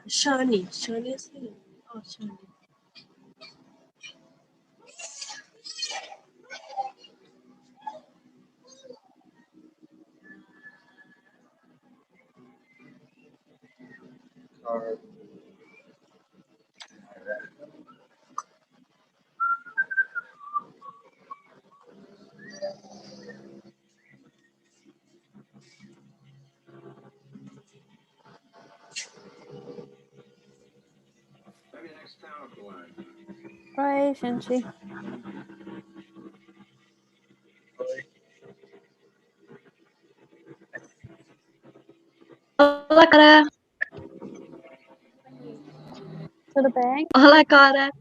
Shani. Shani é assim. Oh, Shani. Oi, gente. Olá, Clara. Tudo bem? Olá, Clara.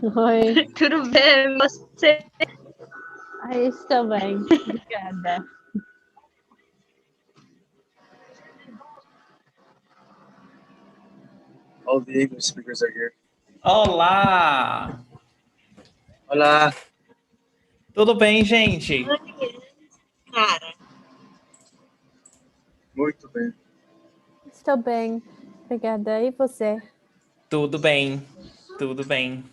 Oi. Tudo bem? Você? Estou bem. Obrigada. All the English speakers are here. Olá! Olá! Tudo bem, gente? Cara. Muito bem. Estou bem. Obrigada. E você? Tudo bem. Tudo bem.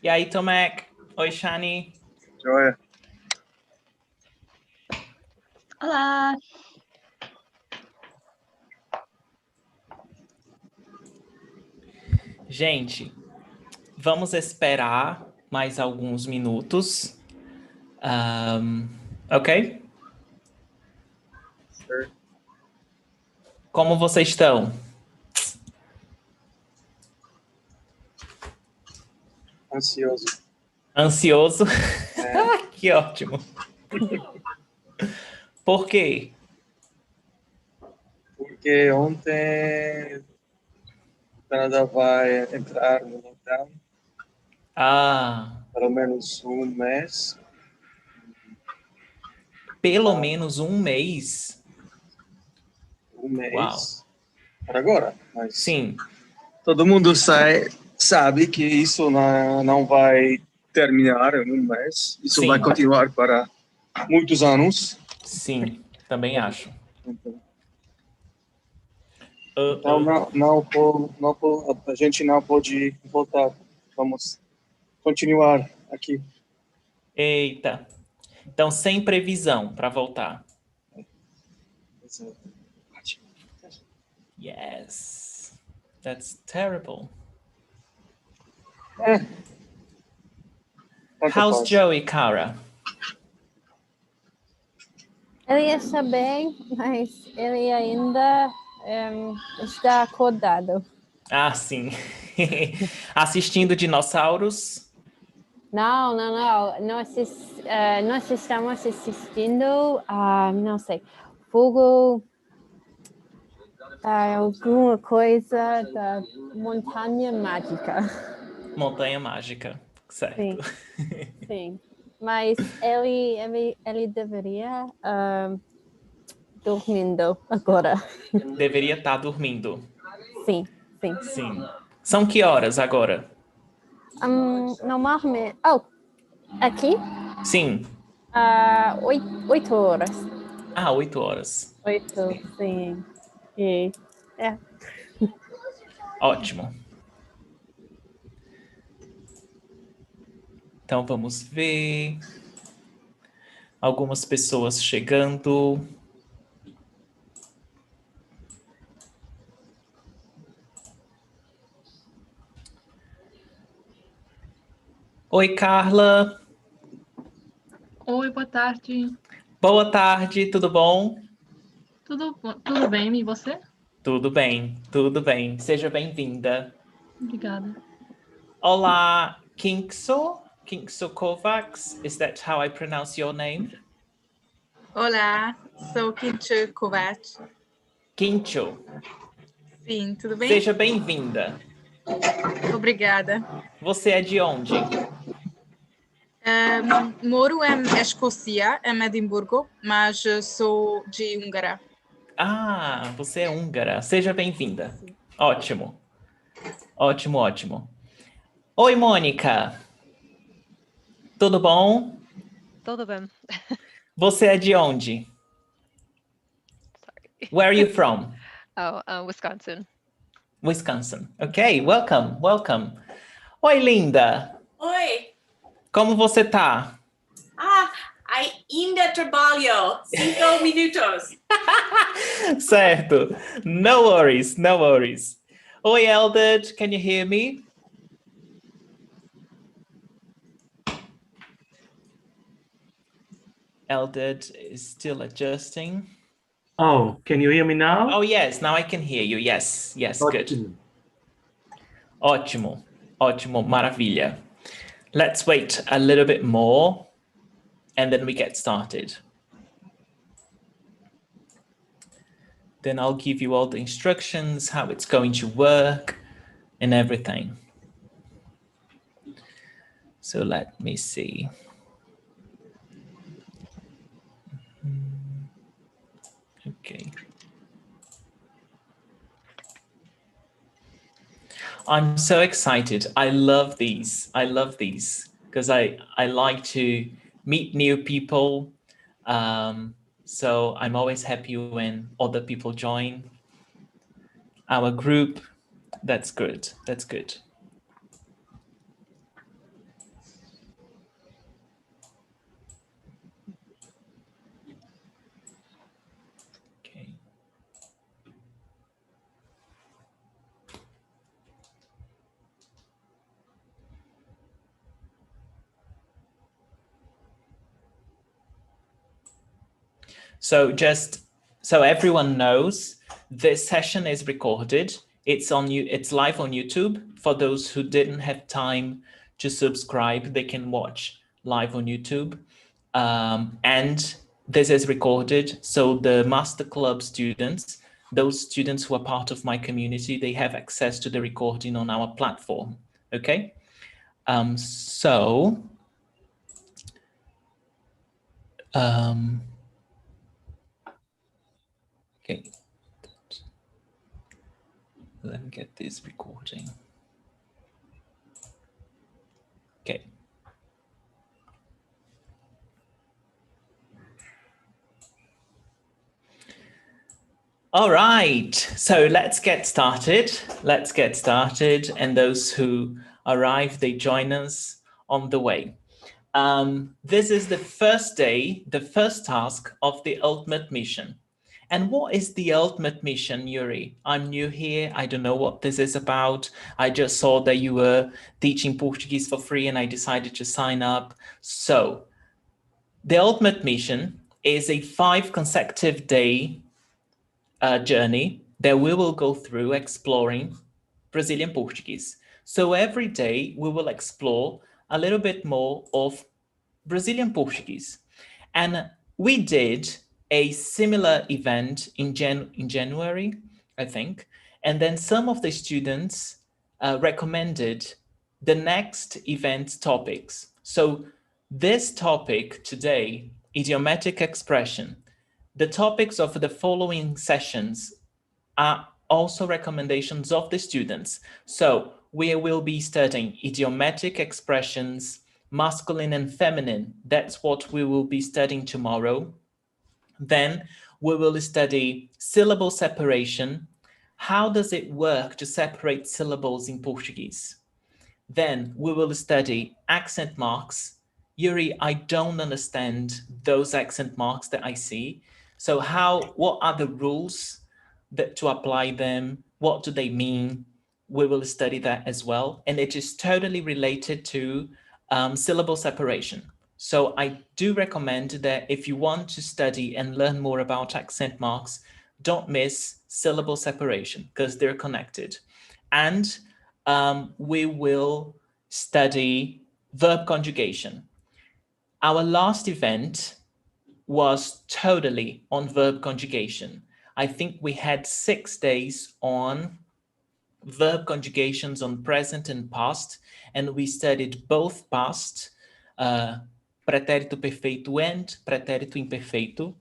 E aí, Tomek? Oi, Shani. Joia. Olá. Gente, vamos esperar mais alguns minutos. Ok? Sure. Como vocês estão? Ansioso. Ansioso? É. Que ótimo. Por quê? Porque ontem o Canadá vai entrar no lockdown. Pelo menos um mês. Pelo menos um mês? Um mês. Uau. Para agora. Mas sim. Todo mundo sabe que isso não vai terminar em um mês. Isso Sim. vai continuar para muitos anos. Sim, também acho. Então, a gente não pode voltar. Vamos continuar aqui. Eita. Então, sem previsão para voltar. Yes. That's terrible. How's Joey, Cara? Ele está bem, mas ele ainda está acordado. Ah, sim. Assistindo dinossauros? Não. Nós estamos assistindo a, não sei, fogo, alguma coisa da Montanha Mágica. Montanha Mágica, certo. Sim, sim. Mas ele deveria dormindo agora. Deveria estar dormindo. Sim. Sim. São que horas agora? Normalmente... aqui? Sim. 8 horas. 8 horas. 8, sim. É. Ótimo. Então, vamos ver. Algumas pessoas chegando. Oi, Carla. Oi, boa tarde. Boa tarde, tudo bom? Tudo bem, e você? Tudo bem, tudo bem. Seja bem-vinda. Obrigada. Olá, Kinkso Kovacs. Is that how I pronounce your name? Olá, sou Kincho Kovac. Kincho. Sim, tudo bem? Seja bem-vinda. Obrigada. Você é de onde? Moro em Escócia, em Edimburgo, mas sou de Hungria. Você é húngara. Seja bem-vinda. Ótimo. Ótimo. Oi, Mônica. Tudo bom? Tudo bem. Você é de onde? Where are you from? Wisconsin. Wisconsin. Okay, welcome, welcome. Oi, linda. Oi! Como você tá? Ainda trabalho. 5 minutos. Certo. No worries, no worries. Oi, Eldred, can you hear me? Eldred is still adjusting. Oh, can you hear me now? Oh, yes, now I can hear you. Yes, yes, good. Ótimo, ótimo, maravilha. Let's wait a little bit more and then we get started. Then I'll give you all the instructions, how it's going to work and everything. So let me see. Okay. I'm so excited. I love these. I love these because I like to meet new people. So I'm always happy when other people join our group. That's good. That's good. Okay. So just so everyone knows, this session is recorded. It's live on YouTube. For those who didn't have time to subscribe, they can watch live on YouTube. And this is recorded. So the Master Club students, those students who are part of my community, they have access to the recording on our platform. Okay. Okay. Let me get this recording. Okay. All right, so let's get started. Let's get started. And those who arrive, they join us on the way. This is the first day, the first task of the ultimate mission. And what is the ultimate mission, Yuri? I'm new here. I don't know what this is about. I just saw that you were teaching Portuguese for free and I decided to sign up. So the ultimate mission is a 5 consecutive day journey that we will go through exploring Brazilian Portuguese. So every day we will explore a little bit more of Brazilian Portuguese. And we did a similar event in January, I think. And then some of the students recommended the next event topics. So this topic today, idiomatic expression, the topics of the following sessions are also recommendations of the students. So we will be studying idiomatic expressions, masculine and feminine. That's what we will be studying tomorrow. Then we will study syllable separation. How does it work to separate syllables in Portuguese? Then we will study accent marks. Yuri, I don't understand those accent marks that I see. So what are the rules to apply them? What do they mean? We will study that as well. And it is totally related to syllable separation. So I do recommend that if you want to study and learn more about accent marks, don't miss syllable separation because they're connected. And we will study verb conjugation. Our last event was totally on verb conjugation. I think we had 6 days on verb conjugations on present and past, and we studied both past, pretérito perfeito and pretérito imperfeito.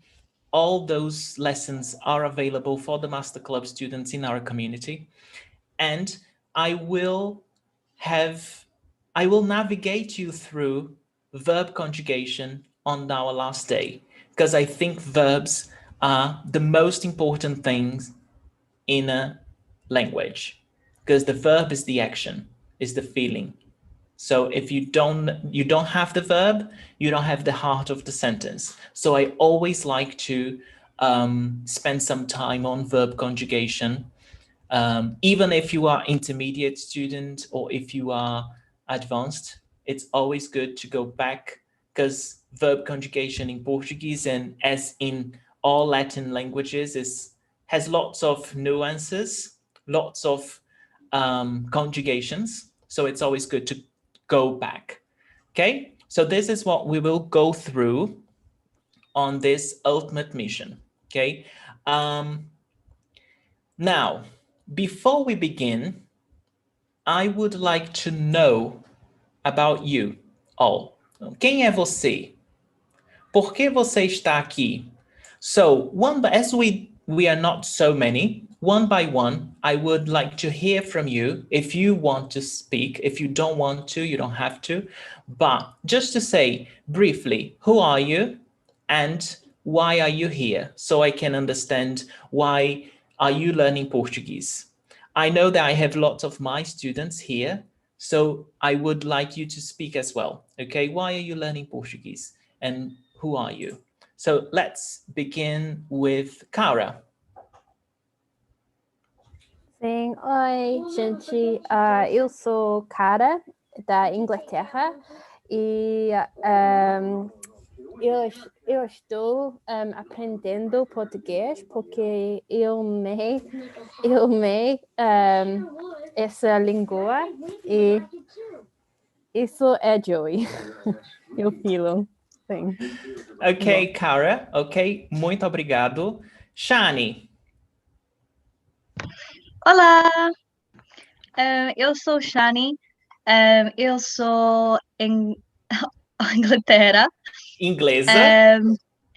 All those lessons are available for the Master Club students in our community. And I will navigate you through verb conjugation on our last day, because I think verbs are the most important things in a language, because the verb is the action, is the feeling. So if you don't have the verb, you don't have the heart of the sentence. So I always like to spend some time on verb conjugation, even if you are intermediate student or if you are advanced. It's always good to go back, because verb conjugation in Portuguese, and as in all Latin languages, has lots of nuances, lots of conjugations. So it's always good to go back. Okay, so this is what we will go through on this ultimate mission. Okay, now before we begin, I would like to know about you all. Quem é você? Por que você está aqui? So as we are not so many, one by one, I would like to hear from you. If you want to speak, if you don't want to, you don't have to. But just to say briefly, who are you and why are you here? So I can understand why are you learning Portuguese. I know that I have lots of my students here, so I would like you to speak as well. Okay, why are you learning Portuguese and who are you? So let's begin with Cara. Sim, oi, gente. Eu sou Cara, da Inglaterra, e eu estou aprendendo português porque eu amei essa língua, e isso é joy. Eu filo. Sim. Ok, Cara. Ok, muito obrigado. Shani. Olá! Eu sou Shani. Eu sou em Inglaterra. Inglesa.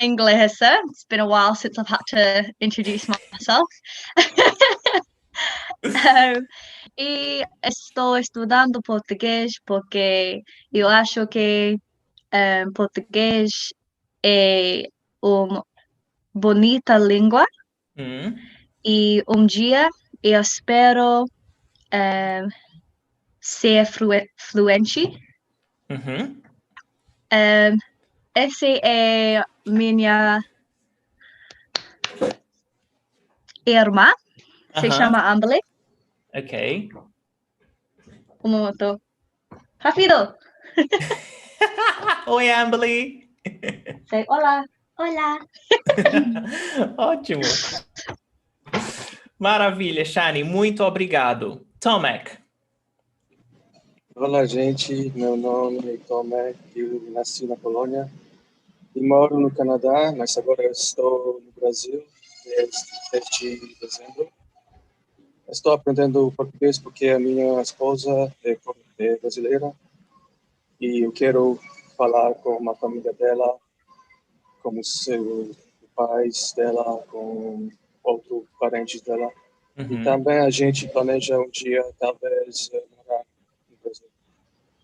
Inglesa. It's been a while since I've had to introduce myself. E estou estudando português porque eu acho que português é uma bonita língua. E dia eu espero ser fluente. Essa é minha irmã, se chama Amberly. Ok. Momento. Rápido! Oi, Amberly. Say olá! Olá! Ótimo. Maravilha, Shani, muito obrigado. Tomek. Olá, gente. Meu nome é Tomek. Eu nasci na Polônia e moro no Canadá, mas agora eu estou no Brasil desde dezembro. Estou aprendendo português porque a minha esposa é brasileira e eu quero falar com a família dela, com os pais dela, com outros parentes dela. E também a gente planeja um dia, talvez, morar no Brasil.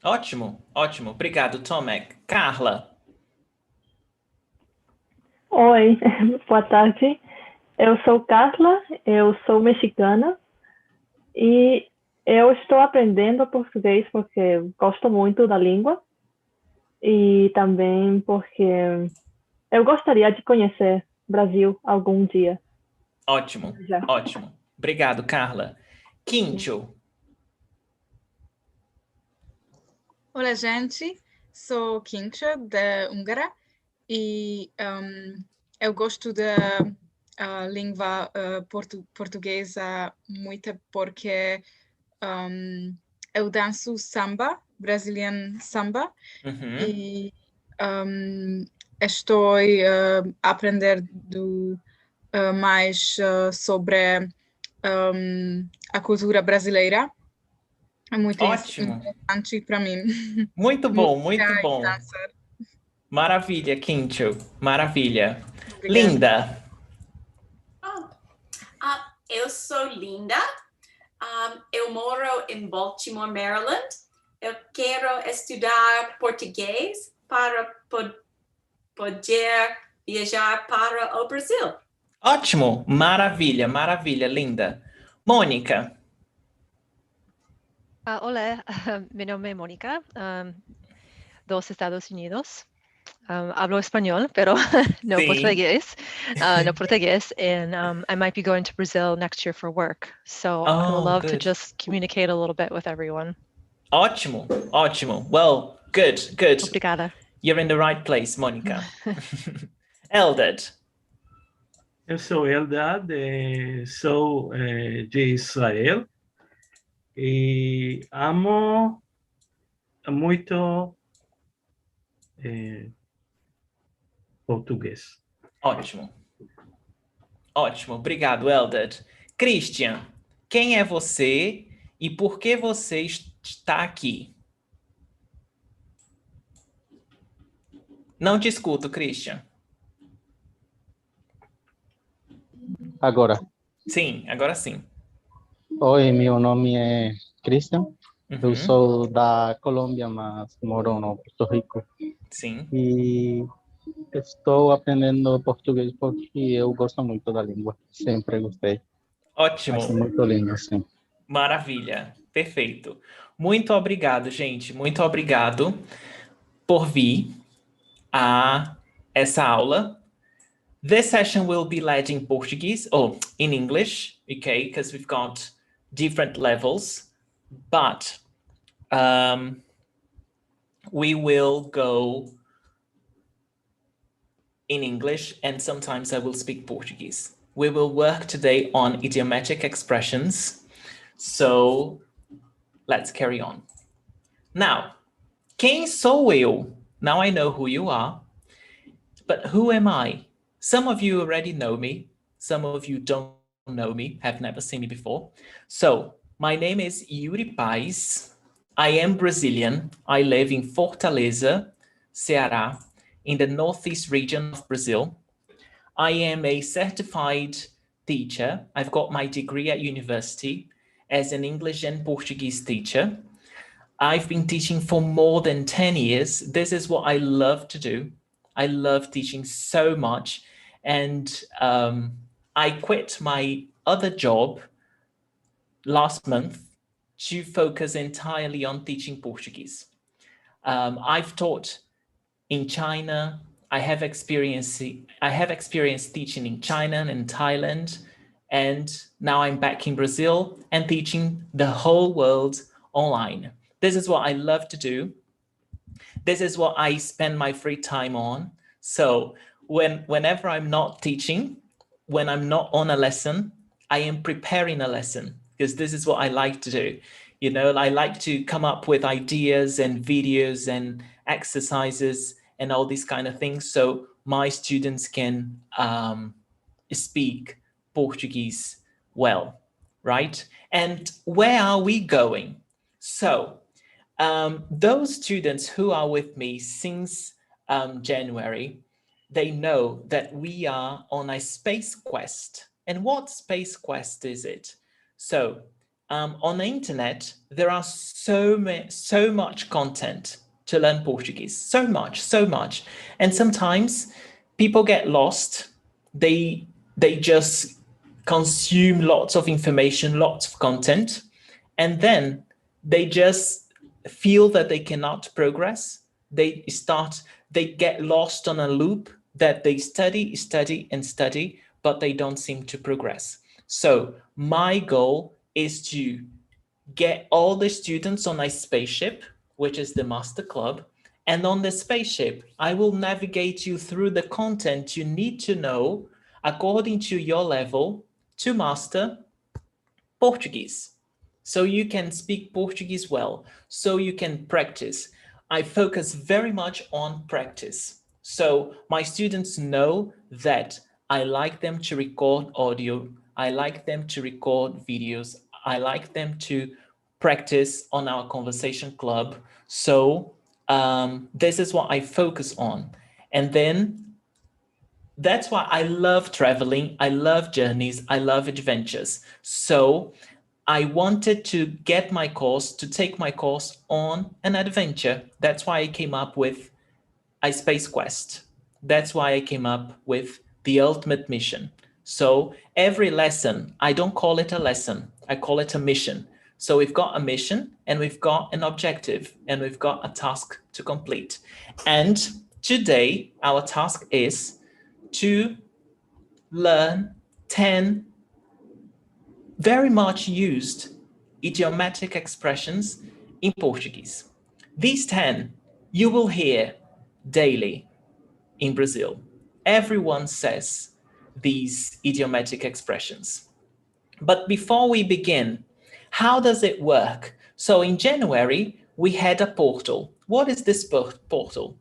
Ótimo, ótimo. Obrigado, Tomek. Carla. Oi, boa tarde. Eu sou Carla, eu sou mexicana e eu estou aprendendo português porque gosto muito da língua e também porque eu gostaria de conhecer o Brasil algum dia. Ótimo, ótimo. Obrigado, Carla. Quinto. Olá, gente. Sou Kincha, da Hungria, e eu gosto da língua portuguesa muito porque eu danço samba, Brazilian samba, e estou a aprender mais sobre a cultura brasileira. É muito interessante para mim. Muito bom, muito bom. Maravilha, Quinto. Maravilha. Obrigada. Linda. Eu sou Linda. Eu moro em Baltimore, Maryland. Eu quero estudar português para poder viajar para o Brasil. Ótimo, maravilha, maravilha, linda. Mônica. Hola, mi nombre es Mónica, dos Estados Unidos. Hablo español, pero no Sí. portugués. No portugués, and I might be going to Brazil next year for work. So I would love to Good. just communicate a little bit with everyone. Ótimo, ótimo. Well, good, good. Obrigada. You're in the right place, Mônica. Eldad. Eu sou Eldad, sou de Israel e amo muito português. Ótimo. Ótimo, obrigado, Eldad. Christian, quem é você e por que você está aqui? Não te escuto, Christian. Agora. Sim, agora sim. Oi, meu nome é Christian. Eu Uhum. sou da Colômbia, mas moro no Porto Rico. Sim. E estou aprendendo português porque eu gosto muito da língua. Sempre gostei. Ótimo. Acho muito lindo, sim. Maravilha. Perfeito. Muito obrigado, gente. Muito obrigado por vir a essa aula. This session will be led in Portuguese, or in English, okay, because we've got different levels, but we will go in English and sometimes I will speak Portuguese. We will work today on idiomatic expressions, so let's carry on. Now, quem sou eu? Now I know who you are, but who am I? Some of you already know me. Some of you don't know me, have never seen me before. So my name is Yuri Paz. I am Brazilian. I live in Fortaleza, Ceará, in the northeast region of Brazil. I am a certified teacher. I've got my degree at university as an English and Portuguese teacher. I've been teaching for more than 10 years. This is what I love to do. I love teaching so much. And I quit my other job last month to focus entirely on teaching Portuguese. I've taught in China. I have experience teaching in China and in Thailand. And now I'm back in Brazil and teaching the whole world online. This is what I love to do. This is what I spend my free time on. So whenever I'm not teaching, when I'm not on a lesson, I am preparing a lesson because this is what I like to do. You know, I like to come up with ideas and videos and exercises and all these kind of things so my students can speak Portuguese well, right? And where are we going? So those students who are with me since January, they know that we are on a space quest. And what space quest is it? So on the internet, there are so much content to learn Portuguese, so much. And sometimes people get lost. They just consume lots of information, lots of content, and then they just feel that they cannot progress. They get lost on a loop that they study, but they don't seem to progress. So my goal is to get all the students on a spaceship, which is the Master Club. And on the spaceship, I will navigate you through the content you need to know according to your level to master Portuguese. So you can speak Portuguese well, so you can practice. I focus very much on practice. So my students know that I like them to record audio. I like them to record videos. I like them to practice on our conversation club. So this is what I focus on. And then that's why I love traveling. I love journeys. I love adventures. So I wanted to take my course on an adventure. That's why I came up with a space quest. That's why I came up with the ultimate mission, So every lesson, I don't call it a lesson, I call it a mission. So we've got a mission and we've got an objective and we've got a task to complete. And today, our task is to learn 10 very much used idiomatic expressions in Portuguese. These 10 you will hear daily in Brazil. Everyone says these idiomatic expressions. But before we begin, how does it work? So in January, we had a portal. What is this portal?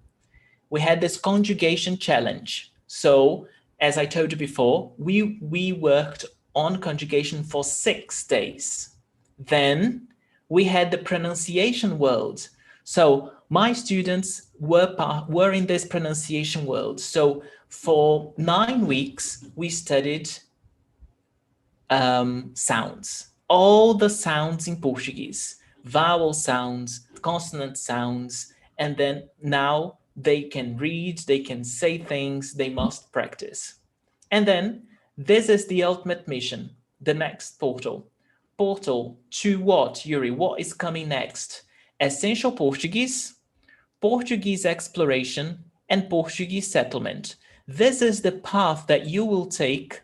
We had this conjugation challenge. So as I told you before, we worked on conjugation for 6 days. Then we had the pronunciation world. So my students were in this pronunciation world. So for 9 weeks, we studied sounds, all the sounds in Portuguese, vowel sounds, consonant sounds, and then now they can read, they can say things, they must practice. And then this is the ultimate mission, the next portal. Portal to what, Yuri? What is coming next? Essential Portuguese, Portuguese exploration, and Portuguese settlement. This is the path that you will take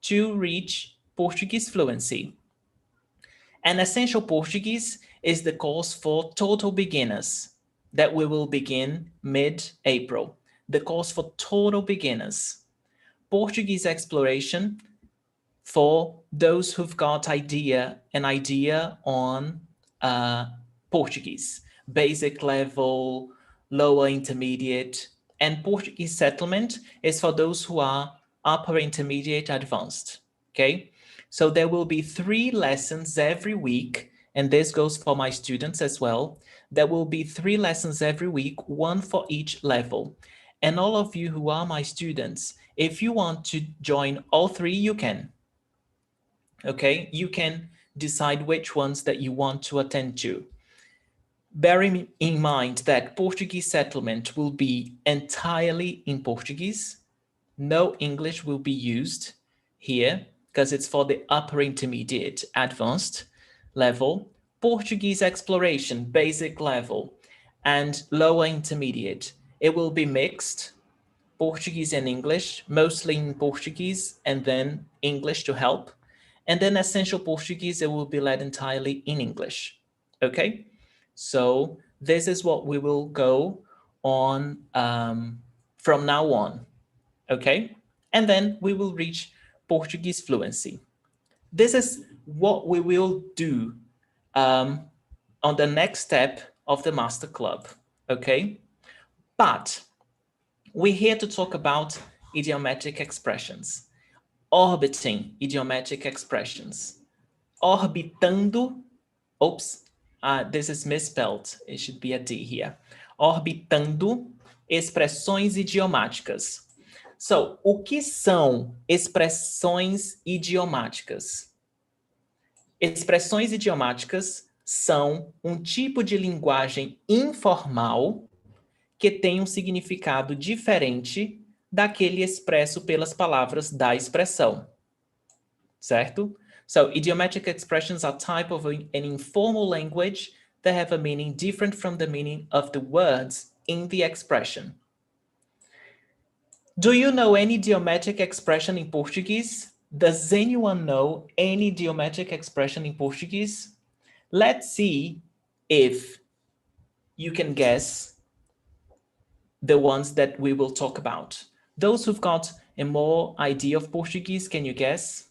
to reach Portuguese fluency. And Essential Portuguese is the course for total beginners that we will begin mid-April. The course for total beginners. Portuguese exploration for those who've got an idea on Portuguese, basic level, lower intermediate, and Portuguese settlement is for those who are upper intermediate advanced, okay? So there will be 3 lessons every week, and this goes for my students as well. There will be 3 lessons every week, 1 for each level. And all of you who are my students, if you want to join all 3, you can. Okay, you can decide which ones that you want to attend to. Bearing in mind that Portuguese settlement will be entirely in Portuguese. No English will be used here because it's for the upper intermediate advanced level. Portuguese exploration, basic level, and lower intermediate. It will be mixed, Portuguese and English, mostly in Portuguese and then English to help. And then Essential Portuguese, it will be led entirely in English, okay? So this is what we will go on from now on, okay? And then we will reach Portuguese fluency. This is what we will do on the next step of the Master Club, okay? But we're here to talk about idiomatic expressions. Orbiting idiomatic expressions. Orbitando, oops, this is misspelled. It should be a D here. Orbitando expressões idiomáticas. So, o que são expressões idiomáticas? Expressões idiomáticas são um tipo de linguagem informal que tem um significado diferente daquele expresso pelas palavras da expressão, certo? So, idiomatic expressions are type of an informal language that have a meaning different from the meaning of the words in the expression. Do you know any idiomatic expression in Portuguese? Does anyone know any idiomatic expression in Portuguese? Let's see if you can guess the ones that we will talk about. Those who've got a more idea of Portuguese, can you guess?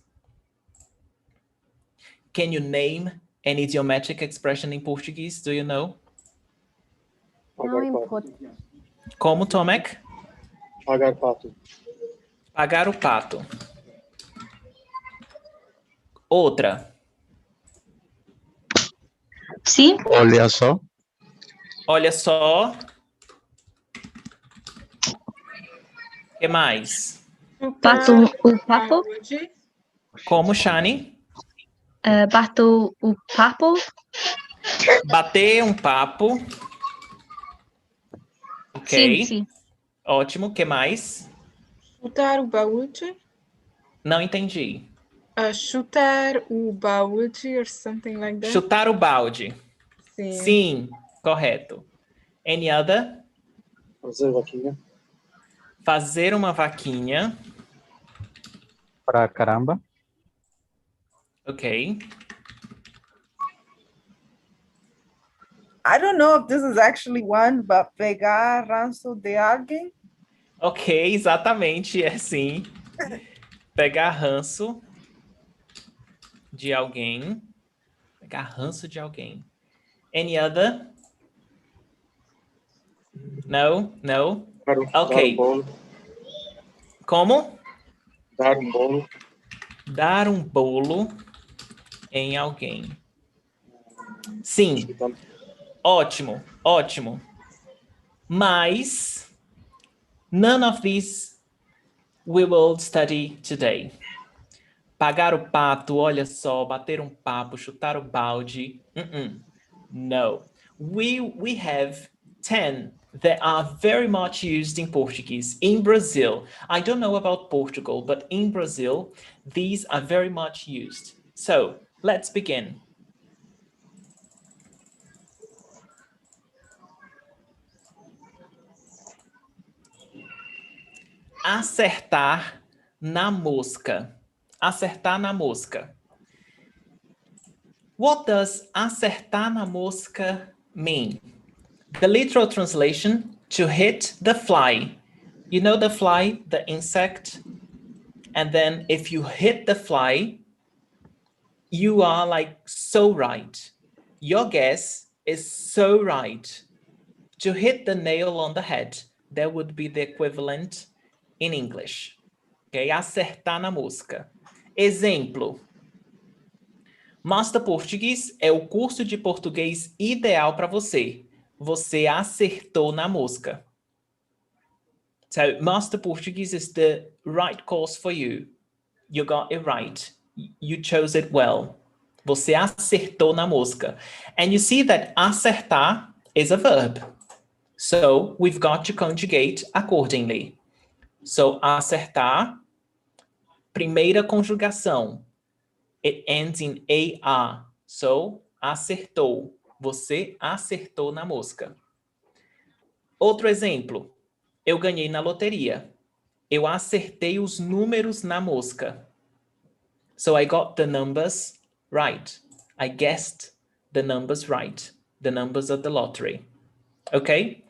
Can you name an idiomatic expression in Portuguese? Do you know? Como, Tomek? Pagar pato. Pagar o pato. Outra. Sim. Olha só. Olha só. O que mais? Bato o papo. Como, Shani? Bato o papo. Bater um papo. Ok. Sim, sim. Ótimo. O que mais? Chutar o balute. Não entendi. Chutar o balde or something like that. Chutar o balde. Sim. Sim, correto. Any other? Fazer vaquinha. Fazer uma vaquinha. Pra caramba. Ok. I don't know if this is actually one, but pegar ranço de alguém. Ok, exatamente, é sim. Pegar ranço de alguém. Pegar ranço de alguém. Any other? No? No? Dar um Ok. bolo. Como? Dar um bolo. Dar um bolo em alguém. Sim. Ótimo, ótimo. Mas none of these we will study today. Pagar o pato, olha só, bater um papo, chutar o balde. No. We have 10 that are very much used in Portuguese. In Brazil, I don't know about Portugal, but in Brazil, these are very much used. So let's begin. Acertar na mosca. Acertar na mosca. What does acertar na mosca mean? The literal translation, to hit the fly. You know the fly, the insect? And then if you hit the fly, you are like so right. Your guess is so right. To hit the nail on the head, that would be the equivalent in English. Okay, acertar na mosca. Exemplo. Master Portuguese é o curso de português ideal para você. Você acertou na mosca. So, Master Portuguese is the right course for you. You got it right. You chose it well. Você acertou na mosca. And you see that acertar is a verb. So, we've got to conjugate accordingly. So, acertar, primeira conjugação. It ends in AR. So, acertou. Você acertou na mosca. Outro exemplo. Eu ganhei na loteria. Eu acertei os números na mosca. So, I got the numbers right. I guessed the numbers right. The numbers of the lottery. Okay?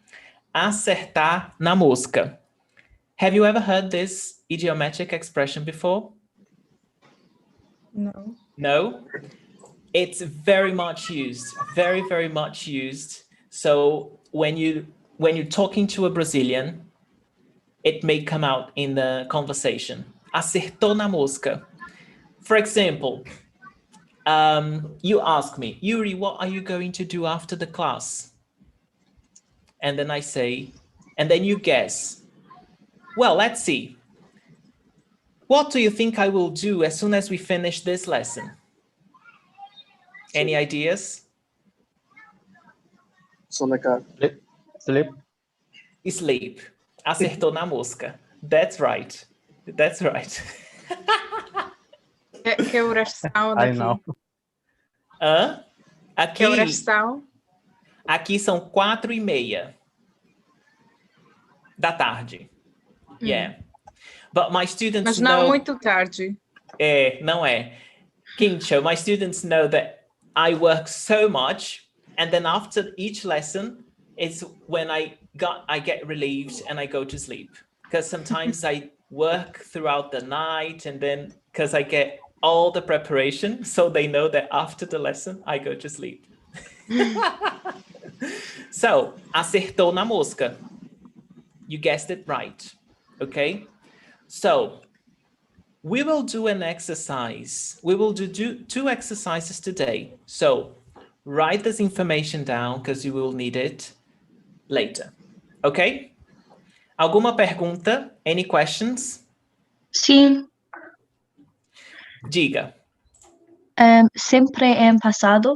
Acertar na mosca. Have you ever heard this idiomatic expression before? No. No? It's very much used, very, very much used. So when you're talking to a Brazilian, it may come out in the conversation. Acertou na mosca. For example, you ask me, Yuri, what are you going to do after the class? And then I say, and then you guess. Well, let's see. What do you think I will do as soon as we finish this lesson? Any ideas? Sonecar. Sleep. Sleep. Acertou na mosca. That's right. That's right. Que horas são I daqui? know. Hã? Que horas Aqui, são? aqui são 4:30 da tarde. Yeah. But my students Mas não know... muito tarde. Não é. Kincho, my students know that I work so much, and then after each lesson is when I get relieved and I go to sleep. Because sometimes I work throughout the night, and then because I get all the preparation, so they know that after the lesson I go to sleep. So, acertou na mosca. You guessed it right. Okay? So, we will do an exercise. We will do two exercises today. So, write this information down because you will need it later. Okay? Alguma pergunta? Any questions? Sim. Diga. Sempre em passado?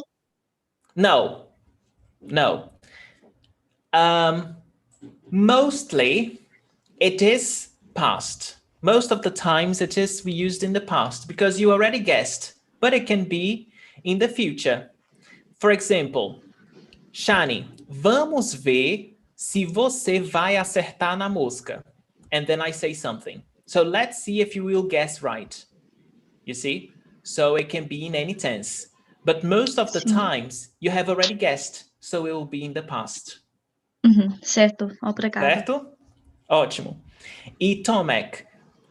No. No. Mostly, it is past. Most of the times it is used in the past because you already guessed, but it can be in the future. For example, Shani, vamos ver se você vai acertar na mosca. And then I say something. So let's see if you will guess right. You see? So it can be in any tense. But most of the times you have already guessed, so it will be in the past. Certo, obrigada. Certo? Ótimo. E Tomek,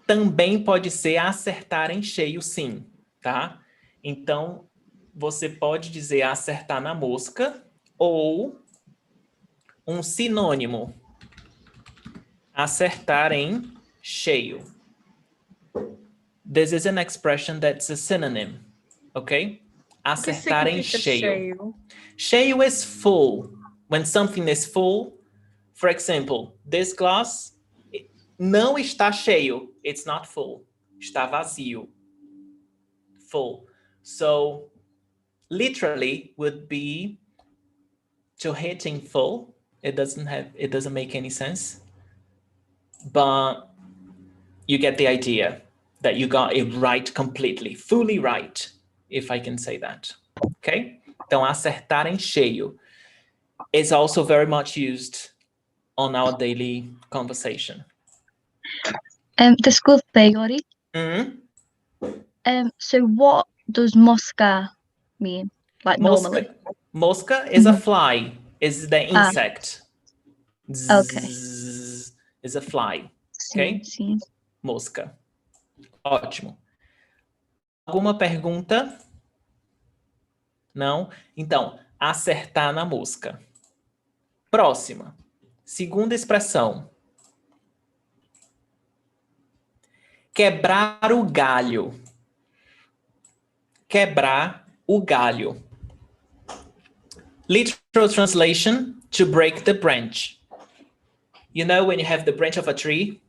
também pode ser acertar em cheio, sim, tá? Então, você pode dizer acertar na mosca ou um sinônimo, acertar em cheio. This is an expression that's a synonym, ok? Acertar em cheio. Cheio is full. When something is full, for example, this glass não está cheio. It's not full. Está vazio. Full. So, literally would be to hit in full. It doesn't make any sense. But you get the idea that you got it right completely, fully right, if I can say that. Okay? Então, acertar em cheio is also very much used on our daily conversation. Desculpe, Yori. So what does mosca mean? Like normally? Mosca is a fly, is the insect. Okay. Is a fly. Ok? Sim. Mosca. Ótimo. Alguma pergunta? Não? Então, acertar na mosca. Próxima. Segunda expressão. Quebrar o galho. Quebrar o galho. Literal translation, to break the branch. You know when you have the branch of a tree?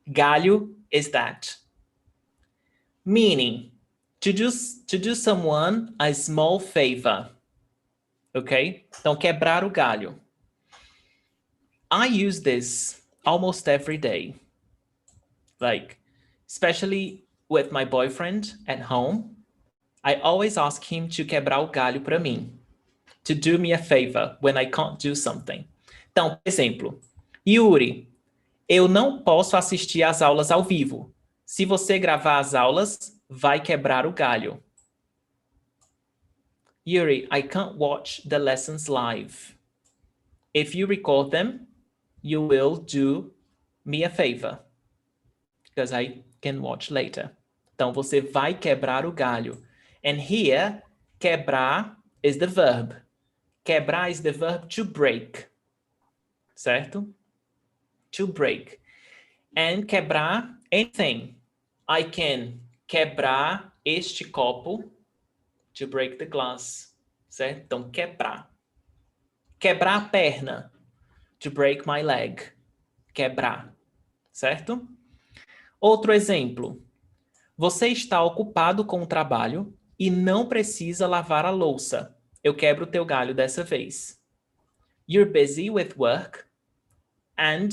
Galho is that. Meaning, to do someone a small favor. Okay? Então, quebrar o galho. I use this almost every day. Like, especially with my boyfriend at home, I always ask him to quebrar o galho para mim. To do me a favor when I can't do something. Então, por exemplo, Yuri, eu não posso assistir às aulas ao vivo. Se você gravar as aulas, vai quebrar o galho. Yuri, I can't watch the lessons live. If you record them, you will do me a favor. Because I can watch later. Então, você vai quebrar o galho. And here, quebrar is the verb. Quebrar is the verb to break. Certo? To break. And quebrar anything. I can quebrar este copo. To break the glass. Certo? Então, quebrar. Quebrar a perna. To break my leg. Quebrar. Certo? Outro exemplo. Você está ocupado com o trabalho e não precisa lavar a louça. Eu quebro o teu galho dessa vez. You're busy with work and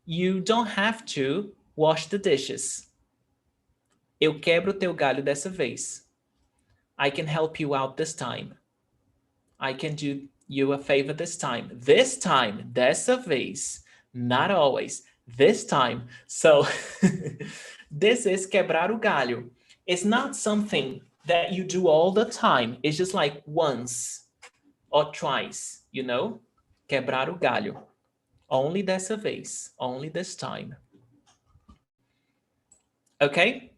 you don't have to wash the dishes. Eu quebro o teu galho dessa vez. I can help you out this time. I can do you a favor this time. This time, dessa vez. Not always. This time. So, this is quebrar o galho. It's not something that you do all the time. It's just like once or twice, you know? Quebrar o galho. Only dessa vez. Only this time. Okay?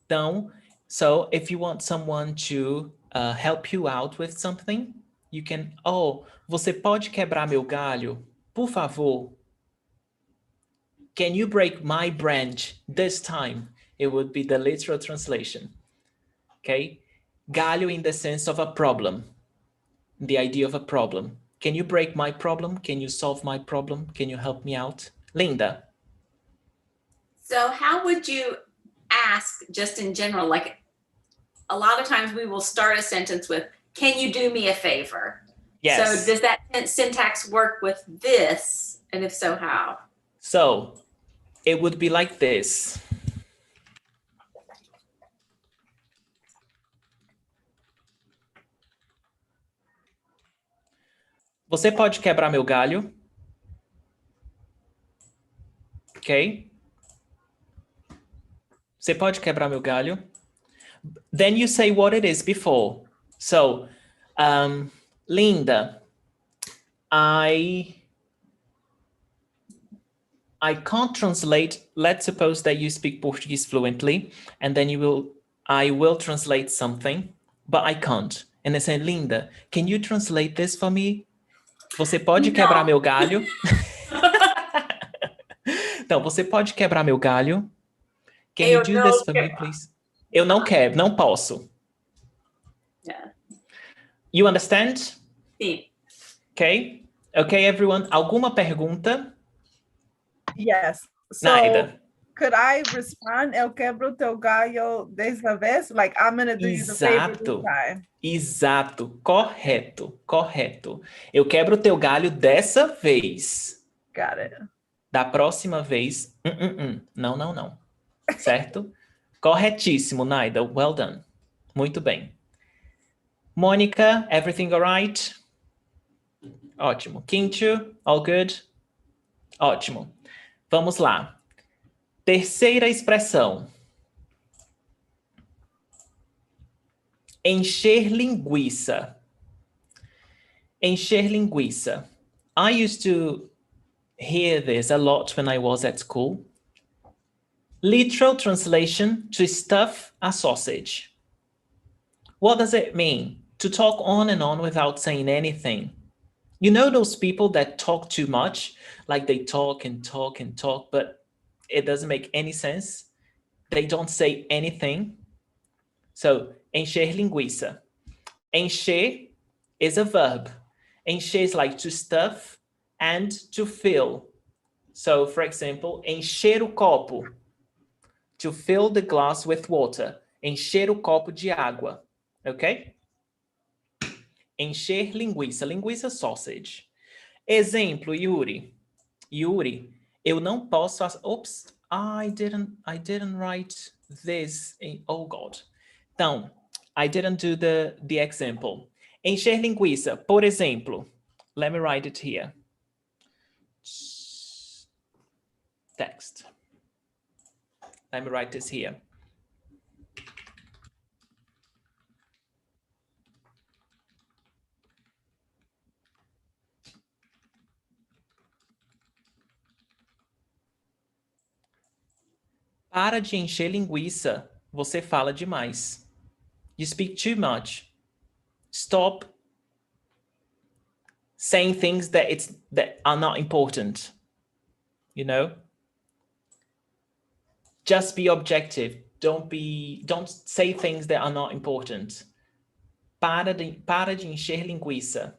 Então, so if you want someone to help you out with something, you can, oh, você pode quebrar meu galho? Por favor. Can you break my branch this time? It would be the literal translation. Okay? Galho in the sense of a problem. The idea of a problem. Can you break my problem? Can you solve my problem? Can you help me out? Linda. So how would you ask just in general? Like a lot of times we will start a sentence with, can you do me a favor? Yes. So does that syntax work with this? And if so, how? So it would be like this. Você pode quebrar meu galho? Ok? Você pode quebrar meu galho? Then you say what it is before. So, Linda, I can't translate. Let's suppose that you speak Portuguese fluently, and then I will translate something, but I can't. And I say, Linda, can you translate this for me? Você pode quebrar meu galho? Então, você pode quebrar meu galho? Can you do this for me, please? Eu não quero, não posso. Yeah. You understand? Sim. Okay. Okay, everyone. Alguma pergunta? Yes. So Naida. could I respond? Eu quebro teu galho dessa vez? Like, I'm going to do you the favor this time. Exato. Correto. Correto. Eu quebro teu galho dessa vez. Got it. Da próxima vez, não, não, não. Certo? Corretíssimo, Naida. Well done. Muito bem. Mônica, everything all right? Ótimo. Quinto, all good? Ótimo. Vamos lá. Terceira expressão. Encher linguiça. Encher linguiça. I used to hear this a lot when I was at school. Literal translation, to stuff a sausage. What does it mean? To talk on and on without saying anything. You know those people that talk too much? Like they talk and talk and talk, but it doesn't make any sense. They don't say anything. So, encher linguiça. Encher is a verb. Encher is like to stuff and to fill. So, for example, encher o copo. To fill the glass with water. Encher o copo de água. Okay? Encher linguiça. Linguiça sausage. Exemplo, Yuri. Yuri, eu não posso... Oops, I didn't write this. Oh, God. Então, I didn't do the example. Encher linguiça, por exemplo. Let me write it here. Text. Let me write this here. Para de encher linguiça, você fala demais. You speak too much. Stop saying things that are not important. You know? Just be objective. Don't say things that are not important. Para de encher linguiça.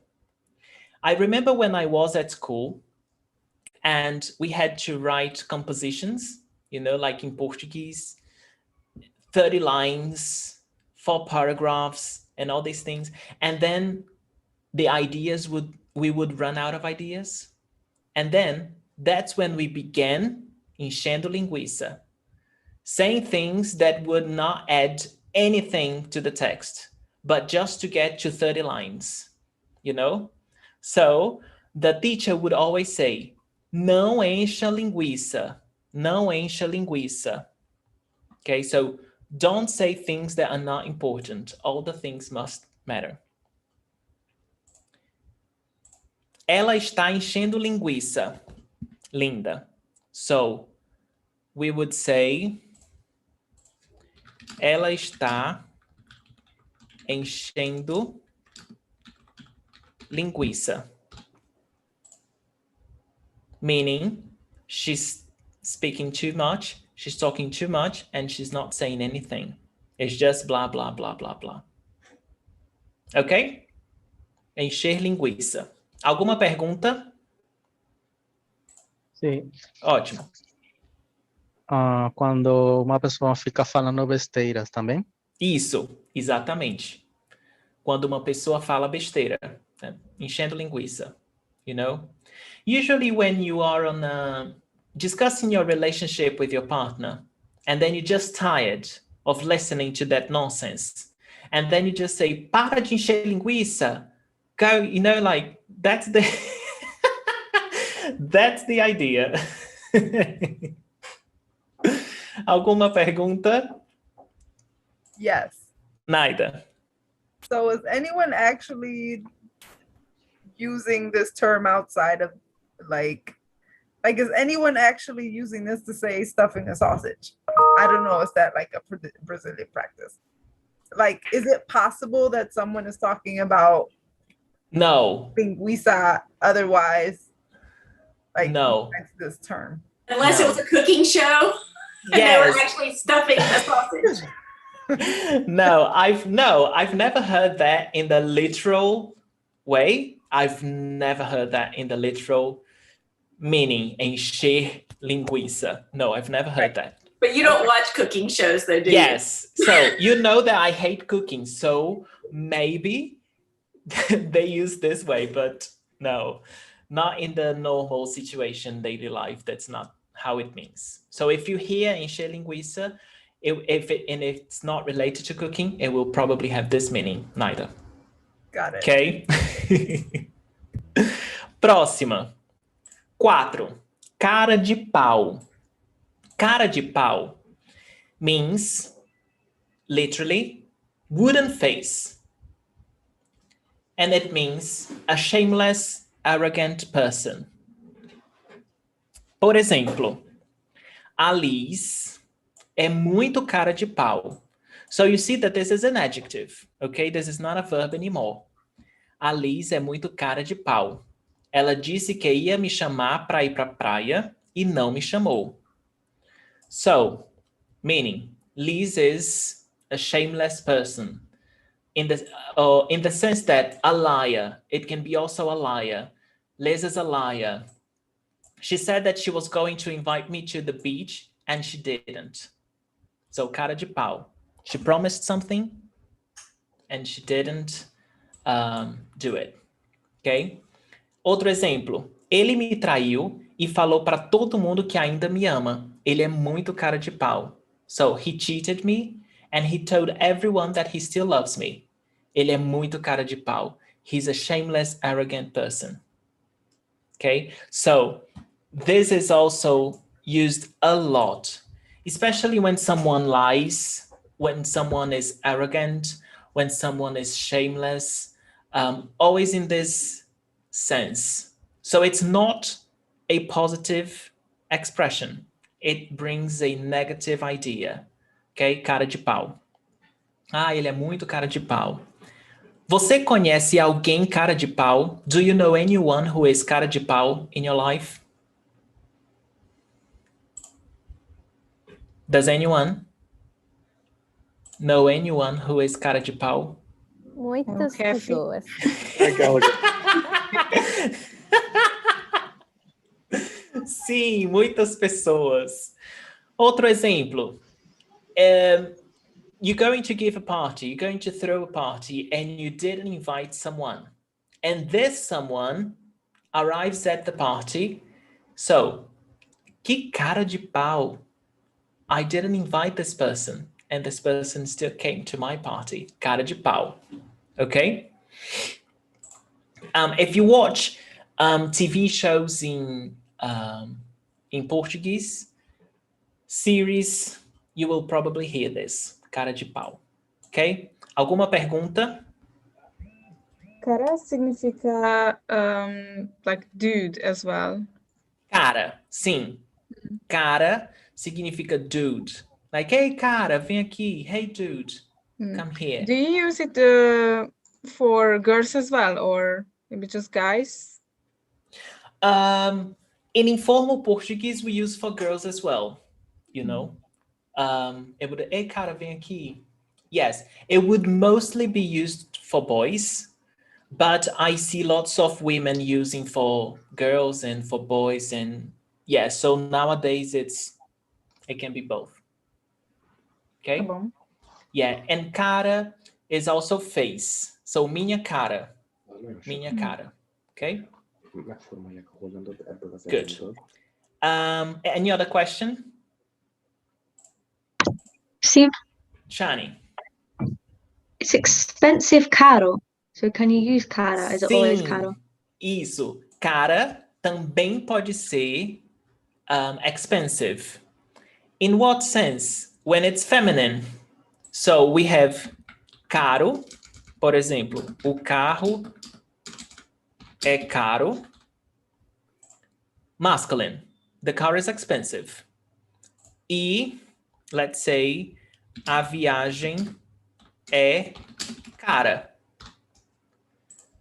I remember when I was at school and we had to write compositions, you know, like in Portuguese, 30 lines, 4 paragraphs, and all these things. And then the ideas we would run out of ideas. And then that's when we began enchendo linguiça, saying things that would not add anything to the text, but just to get to 30 lines, you know? So the teacher would always say, não encha linguiça, não encha linguiça. Okay, so don't say things that are not important. All the things must matter. Ela está enchendo linguiça. Linda. So we would say, ela está enchendo linguiça. Meaning, she's speaking too much, she's talking too much, and she's not saying anything. It's just blah, blah, blah, blah, blah. Ok? Encher linguiça. Alguma pergunta? Sim. Ótimo. Quando uma pessoa fica falando besteiras também? Isso, exatamente. Quando uma pessoa fala besteira, né? Enchendo linguiça, you know? Usually when you are on discussing your relationship with your partner, and then you're just tired of listening to that nonsense. And then you just say, para de encher linguiça. Go, you know, like, that's the, that's the idea. Alguma pergunta? Yes. Neither. So is anyone actually using this term outside of like is anyone actually using this to say stuffing a sausage? I don't know. Is that like a Brazilian practice? Like, is it possible that someone is talking about No. linguiça otherwise? Like, no. this term. Unless it was a cooking show and they were actually stuffing a sausage. No, I've never heard that in the literal way. I've never heard that in the literal meaning, encher linguiça. No, I've never heard that. But you don't watch cooking shows though, do you? Yes. So you know that I hate cooking. So maybe they use this way, but no, not in the normal situation, daily life. That's not how it means. So if you hear encher linguiça, if it's not related to cooking, it will probably have this meaning, neither. Got it. Okay? Próxima. 4. Cara de pau. Cara de pau means literally wooden face. And it means a shameless, arrogant person. Por exemplo, a Liz é muito cara de pau. So you see that this is an adjective, okay? This is not a verb anymore. A Liz é muito cara de pau. Ela disse que ia me chamar para ir para a praia e não me chamou. So, meaning, Liz is a shameless person. In the sense that a liar, it can be also a liar. Liz is a liar. She said that she was going to invite me to the beach and she didn't. So, cara de pau. She promised something and she didn't do it. Okay? Outro exemplo. Ele me traiu e falou para todo mundo que ainda me ama. Ele é muito cara de pau. So, he cheated me and he told everyone that he still loves me. Ele é muito cara de pau. He's a shameless, arrogant person. Okay? So, this is also used a lot, especially when someone lies, when someone is arrogant, when someone is shameless, always in this sense. So it's not a positive expression. It brings a negative idea. Okay? Cara de pau. Ah, ele é muito cara de pau. Você conhece alguém cara de pau? Do you know anyone who is cara de pau in your life? Does anyone know anyone who is cara de pau? Muitas pessoas. Sim, muitas pessoas. Outro exemplo. You're going to give a party, you're going to throw a party, and you didn't invite someone. And this someone arrives at the party. So, que cara de pau. I didn't invite this person, and this person still came to my party. Cara de pau. Okay? If you watch TV shows in Portuguese, series, you will probably hear this. Cara de pau. Ok? Alguma pergunta? Cara significa like dude as well. Cara, sim. Cara significa dude. Like, hey, cara, vem aqui. Hey, dude, come here. Do you use it for girls as well, or maybe just guys? In informal Portuguese, we use for girls as well, you know. It would, hey, cara, vem aqui. Yes, it would mostly be used for boys, but I see lots of women using for girls and for boys, and yeah, so nowadays it can be both. Okay? Tá bom. Yeah, and cara is also face. So minha cara. Minha cara. Okay? Good. Any other question? Sim, Shani? it's expensive caro. So can you use cara? Is it always Sim, caro? isso. Cara também pode ser expensive. In what sense? When it's feminine. So we have caro, por exemplo, o carro é caro. Masculine, the car is expensive. E, let's say, a viagem é cara.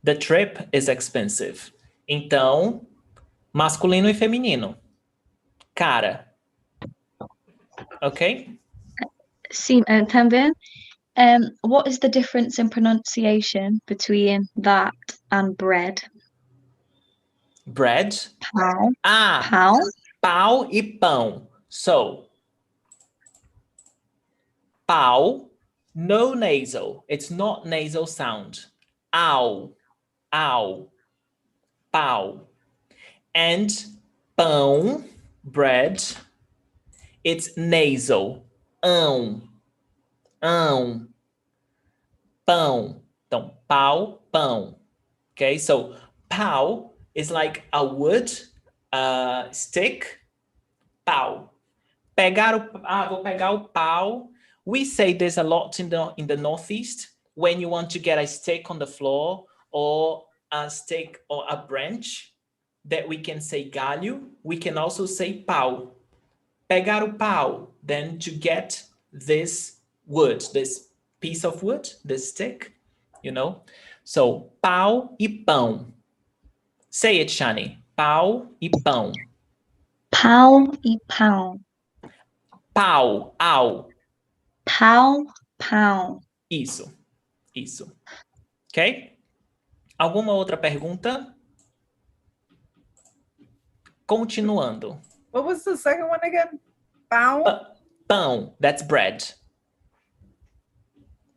The trip is expensive. Então, masculino e feminino. Cara. Ok? Sim, também. What is the difference in pronunciation between that and bread? Bread. Pão. Ah, Pão. pau e pão. So, pau, no nasal. It's not nasal sound. Ow, ow, pau. And pão, bread, it's nasal. Ão, pão. Então, pau, pão. Okay, so pau is like a wood stick. Pau. Vou pegar o pau. We say this a lot in the Northeast when you want to get a stick on the floor or a stick or a branch that we can say galho. We can also say pau. Pegar o pau, then to get this wood, this piece of wood, this stick, you know. So, pau e pão. Say it, Shani. Pau e pão. Pau e pão. Pau, au. Pau, pão. Isso, isso. Ok? Alguma outra pergunta? Continuando. What was the second one again? Pão? Pão, that's bread.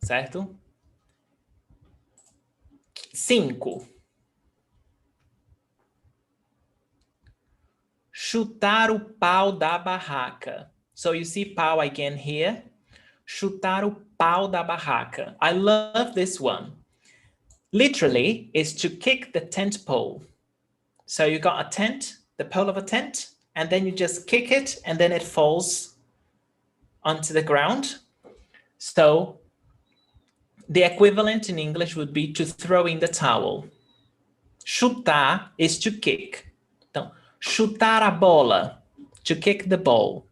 Certo? 5. Chutar o pau da barraca. So you see pau again here. Chutar o pau da barraca. I love this one. Literally, is to kick the tent pole. So you got a tent, the pole of a tent, and then you just kick it, and then it falls onto the ground. So the equivalent in English would be to throw in the towel. Chutar is to kick. Então, chutar a bola, to kick the ball.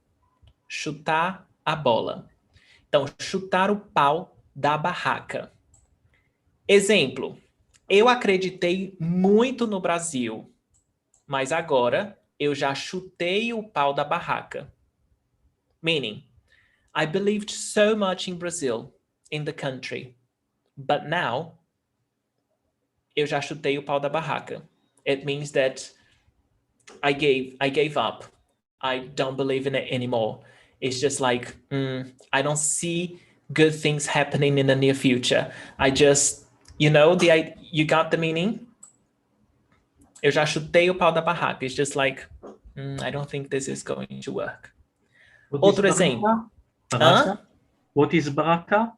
Chutar a bola. Então, chutar o pau da barraca. Exemplo, eu acreditei muito no Brasil, mas agora eu já chutei o pau da barraca. Meaning, I believed so much in Brazil, in the country, but now eu já chutei o pau da barraca. It means that I gave up. I don't believe in it anymore. It's just like, I don't see good things happening in the near future. I just, you got the meaning? Eu já chutei o pau da barraca. It's just like, I don't think this is going to work. Outro exemplo. Barraca? What is barraca?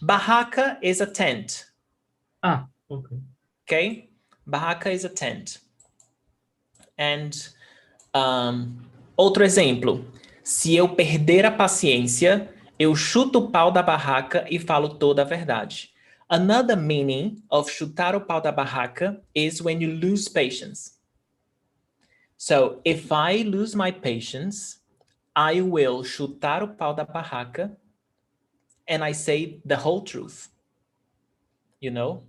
Barraca is a tent. Ah, okay. Okay? Barraca is a tent. And outro exemplo. Se eu perder a paciência, eu chuto o pau da barraca e falo toda a verdade. Another meaning of chutar o pau da barraca is when you lose patience. So, if I lose my patience, I will chutar o pau da barraca and I say the whole truth. You know?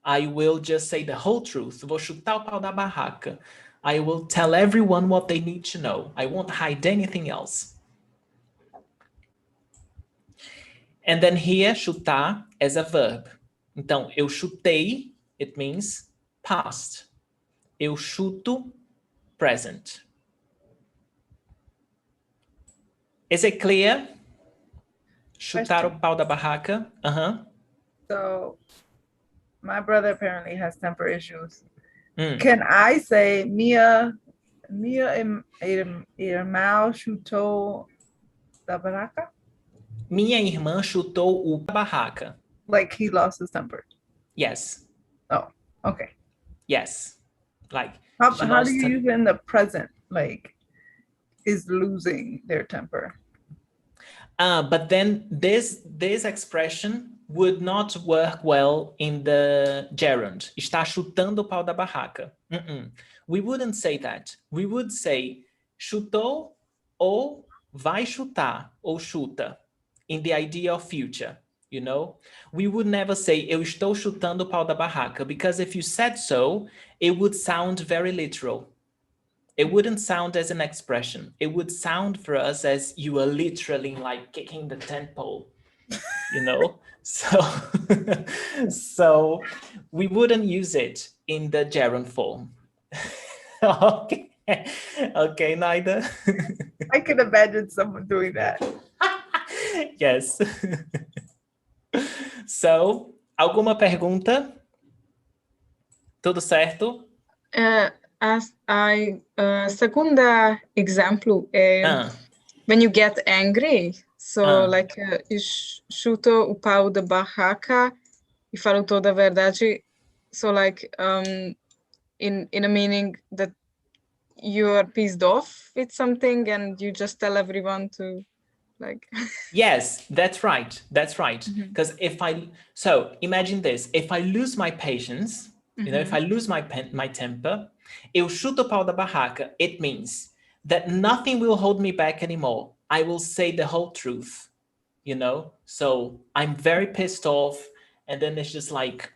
I will just say the whole truth. Vou chutar o pau da barraca. I will tell everyone what they need to know. I won't hide anything else. And then here, chutar as a verb. Então, eu chutei, it means past. Eu chuto, present. Is it clear? Chutar o pau da barraca. So, my brother apparently has temper issues. Can I say, Mia, irmão chutou da barraca. Minha irmã chutou o barraca. Like he lost his temper. Yes. Oh, okay. Yes. Like how do you use it in the present? Like is losing their temper. But then this expression would not work well in the gerund. Está chutando o pau da barraca. We wouldn't say that. We would say chutou ou vai chutar ou chuta in the idea of future, you know? We would never say eu estou chutando o pau da barraca, because if you said so, it would sound very literal. It wouldn't sound as an expression. It would sound for us as you are literally like kicking the tent pole, you know? So we wouldn't use it in the gerund form. Okay, okay, Naida. I can imagine someone doing that. Yes. So, alguma pergunta? Tudo certo? Segunda example é when you get angry. So, like, chuto o pau da barraca e falo toda a verdade. So, like, in a meaning that you are pissed off with something and you just tell everyone to, like. Yes, that's right. That's right. Because so imagine this, if I lose my patience, you know, if I lose my temper, eu chuto o pau da barraca, it means that nothing will hold me back anymore. I will say the whole truth, you know? So I'm very pissed off. And then it's just like,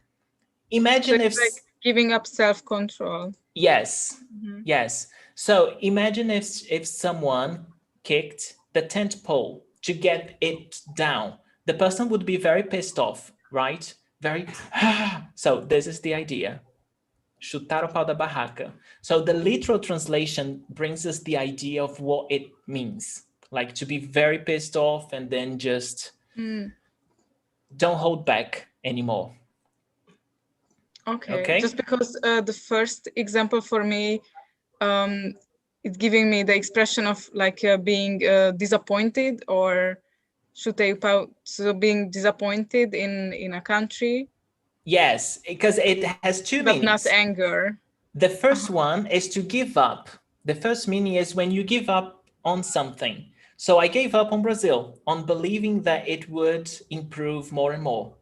imagine if... like giving up self-control. Yes, yes. So imagine if someone kicked the tent pole to get it down. The person would be very pissed off, right? Very, so this is the idea. Chutar o pau da barraca. So the literal translation brings us the idea of what it means. Like to be very pissed off and then just don't hold back anymore. Okay. Just because the first example for me, it's giving me the expression of like being disappointed or chutei o pau, so being disappointed in a country. Yes, because it has two meanings. But not anger. The first one is to give up. The first meaning is when you give up on something. So I gave up on Brazil, on believing that it would improve more and more.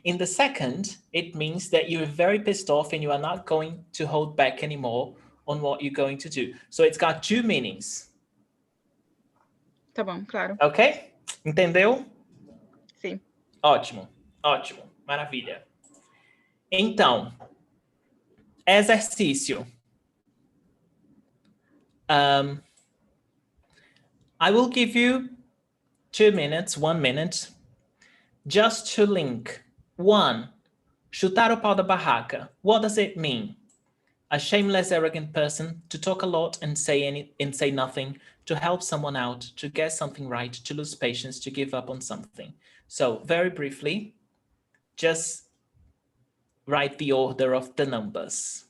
In the second, it means that you're very pissed off and you are not going to hold back anymore on what you're going to do. So it's got two meanings. Tá bom, claro. Ok? Entendeu? Sim. Ótimo, ótimo, maravilha. Então, exercício. I will give you 2 minutes, 1 minute, just to link. 1, chutar o pau da barraca. What does it mean? A shameless, arrogant person, to talk a lot and say nothing, to help someone out, to get something right, to lose patience, to give up on something. So very briefly, just write the order of the numbers.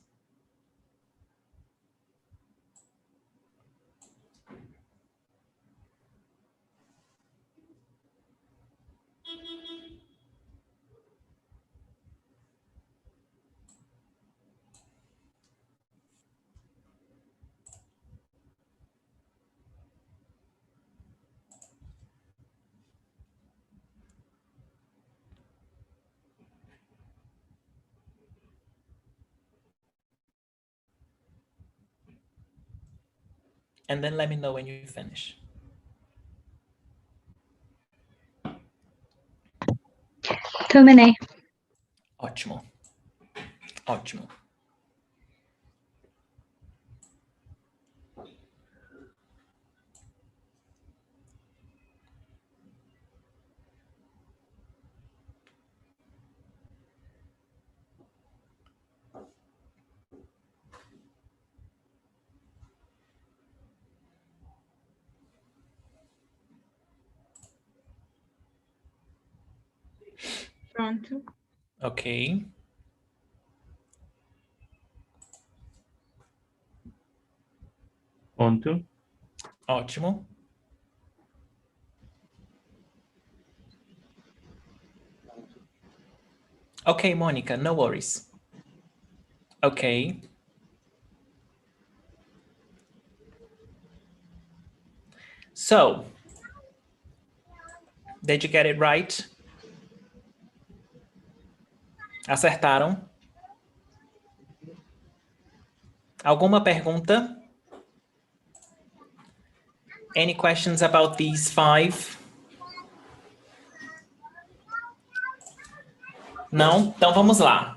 And then let me know when you finish. Terminei. Ótimo. Ótimo. Pronto. Ok. Ponto. Ótimo. Okay, Monica, no worries. Okay. So, did you get it right? Acertaram? Alguma pergunta? Any questions about these 5? Não? Então vamos lá.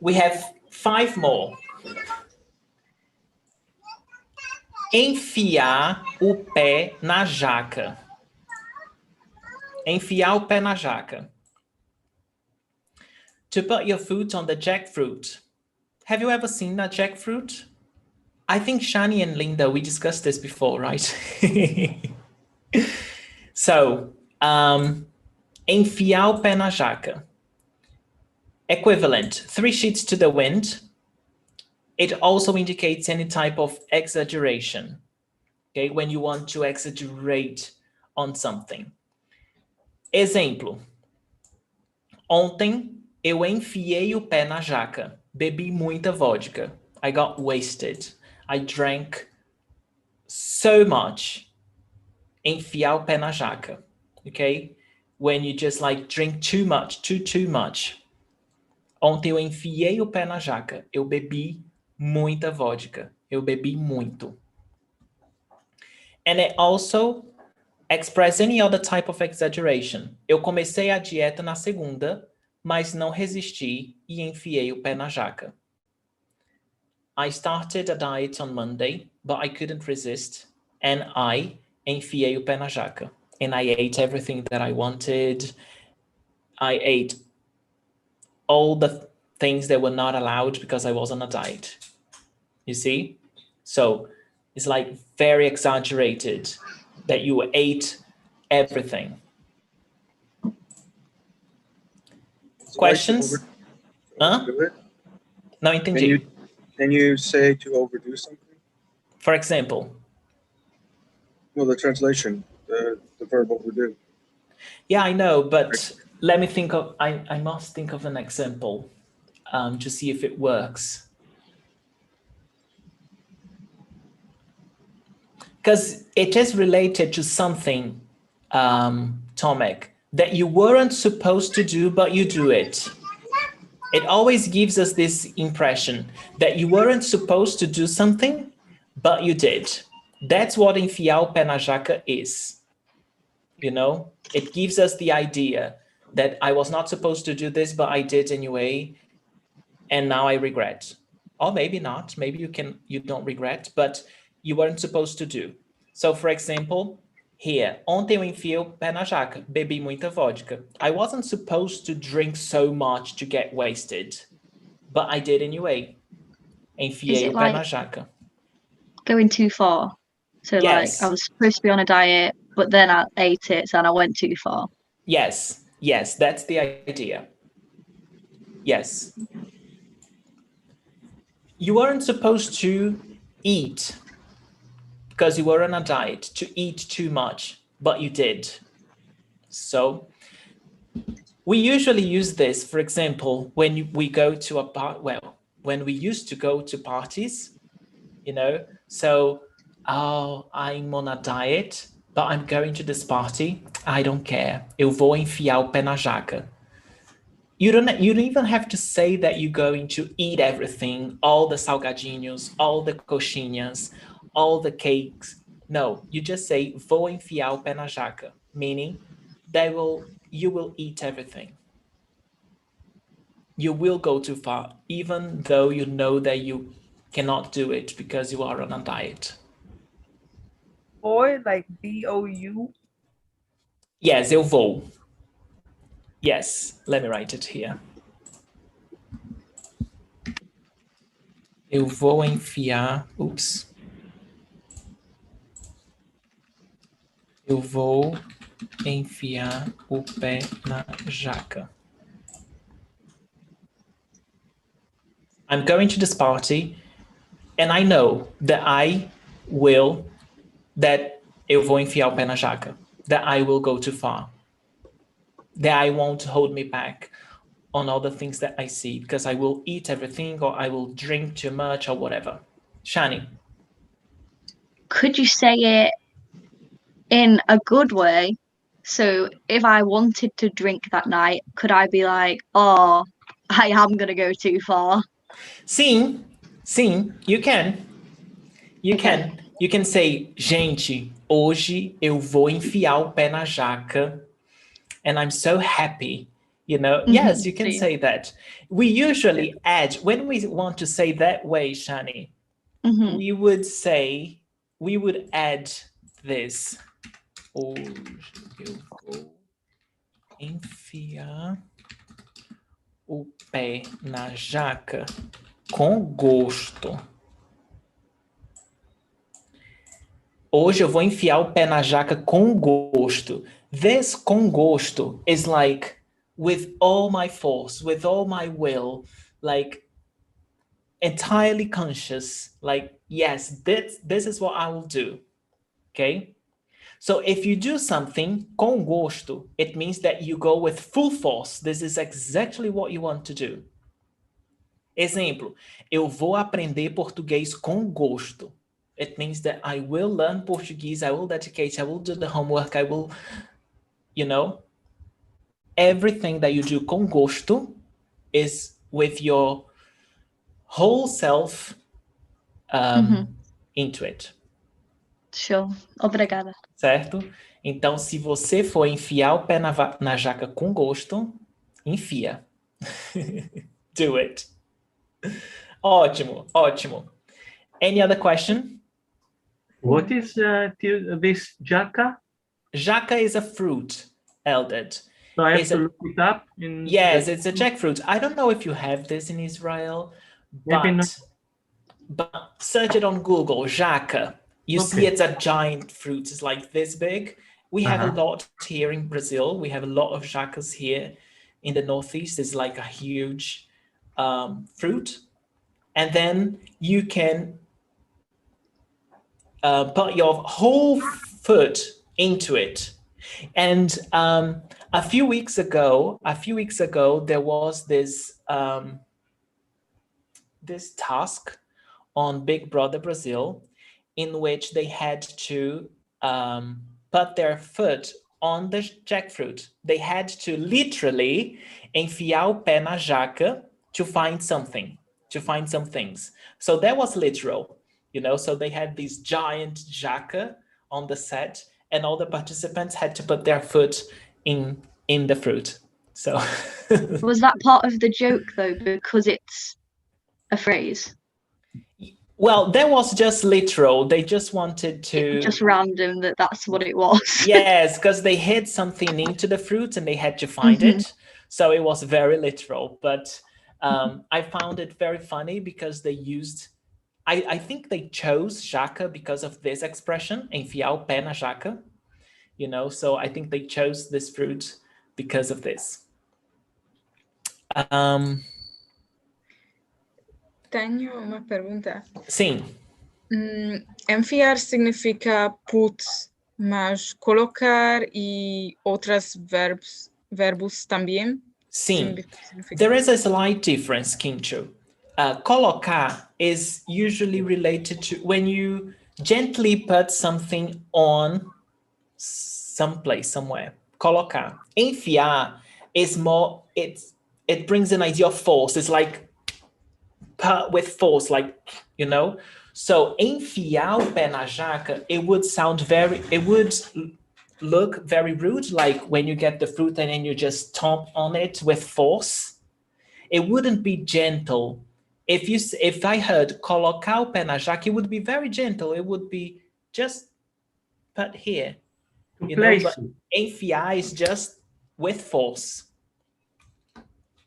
We have 5 more. Enfiar o pé na jaca. Enfiar o pé na jaca. To put your foot on the jackfruit. Have you ever seen a jackfruit? I think Shani and Linda, we discussed this before, right? So, enfiar o pé na jaca. Equivalent, 3 sheets to the wind. It also indicates any type of exaggeration, okay? When you want to exaggerate on something. Exemplo. Ontem eu enfiei o pé na jaca. Bebi muita vodka. I got wasted. I drank so much. Enfiar o pé na jaca, okay? When you just like drink too much, too much. Ontem eu enfiei o pé na jaca. Eu bebi muita vodka. Eu bebi muito. And it also express any other type of exaggeration. Eu comecei a dieta na segunda, mas não resisti e enfiei o pé na jaca. I started a diet on Monday, but I couldn't resist, and I enfiei o pé na jaca. And I ate everything that I wanted. I ate all the things that were not allowed because I was on a diet. You see? So it's like very exaggerated that you ate everything. Questions? Huh? Não entendi. Can you say to overdo something? For example? No, the translation, the verb overdo. Yeah, I know, but let me think of, I must think of an example to see if it works. Because it is related to something, Tomek, that you weren't supposed to do, but you do it. It always gives us this impression that you weren't supposed to do something, but you did. That's what enfiar o pé na jaca is. You know, it gives us the idea that I was not supposed to do this, but I did anyway, and now I regret. Or maybe not. Maybe you don't regret, but you weren't supposed to do. So, for example, here, ontem eu enfiei o pé na jaca, bebi muita vodka. I wasn't supposed to drink so much to get wasted, but I did anyway. Enfiei o pé na jaca. Going too far? So yes. Like I was supposed to be on a diet, but then I ate it, so I went too far. Yes, that's the idea. Yes. You weren't supposed to eat because you were on a diet, to eat too much, but you did. So we usually use this, for example, when we go to a when we used to go to parties, you know, so, oh, I'm on a diet, but I'm going to this party. I don't care. Eu vou enfiar o pé na jaca. You don't even have to say that you're going to eat everything, all the salgadinhos, all the coxinhas, all the cakes. No, you just say, vou enfiar o pé na jaca, meaning you will eat everything. You will go too far, even though you know that you cannot do it because you are on a diet. Boy, like B-O-U? Yes, eu vou. Yes, let me write it here. Eu vou enfiar, eu vou enfiar o pé na jaca. I'm going to this party, And I know that eu vou enfiar o pé na jaca, that I will go too far, that I won't hold me back on all the things that I see, because I will eat everything or I will drink too much or whatever. Shani. Could you say it in a good way? So if I wanted to drink that night, could I be like, oh, I am going to go too far? Sim, you can. You can. You can say, gente, hoje eu vou enfiar o pé na jaca and I'm so happy. You know, yes, you can say that. We usually add, when we want to say that way, Shani, we would add this. Hoje eu vou enfiar o pé na jaca com gosto. Hoje eu vou enfiar o pé na jaca com gosto. This com gosto is like with all my force, with all my will, like entirely conscious, like, yes, this is what I will do, okay? So if you do something com gosto, it means that you go with full force. This is exactly what you want to do. Exemplo, eu vou aprender português com gosto. It means that I will learn Portuguese, I will dedicate, I will do the homework, I will, you know, everything that you do com gosto is with your whole self into it. Sure. Obrigada. Certo? Então, se você for enfiar o pé na jaca com gosto, enfia. Do it. Ótimo, ótimo. Any other question? What is this jaca? Jaca is a fruit, Eldad. So I have to look it up? Yes, it's a jackfruit. I don't know if you have this in Israel, but search it on Google, jaca. You see it's a giant fruit. It's like this big. We have a lot here in Brazil. We have a lot of jacas here in the Northeast. It's like a huge fruit. And then you can put your whole foot into it. And a few weeks ago, there was this this task on Big Brother Brazil, in which they had to put their foot on the jackfruit. They had to literally enfiar o pé na jaca to find something, to find some things. So that was literal, you know, so they had this giant jaca on the set and all the participants had to put their foot in the fruit. So was that part of the joke though, because it's a phrase? Well, that was just literal. They just wanted to... Just random that's what it was. Yes, because they hid something into the fruit and they had to find it. So it was very literal. But I found it very funny because they used... I think they chose jaca because of this expression, enfiar o pé na jaca. You know, so I think they chose this fruit because of this. Tenho uma pergunta. Sim. Enfiar significa put, mas colocar e outros verbos também? Sim. There is a slight difference, Kincho. Colocar is usually related to when you gently put something on someplace, somewhere. Colocar. Enfiar is more, it brings an idea of force. It's like with force, like, you know. So enfiar o pé na jaca, it would look very rude, like when you get the fruit and then you just stomp on it with force. It wouldn't be gentle. If I heard colocar o pé na jaca, it would be very gentle. It would be just put here. You know, but enfiar is just with force.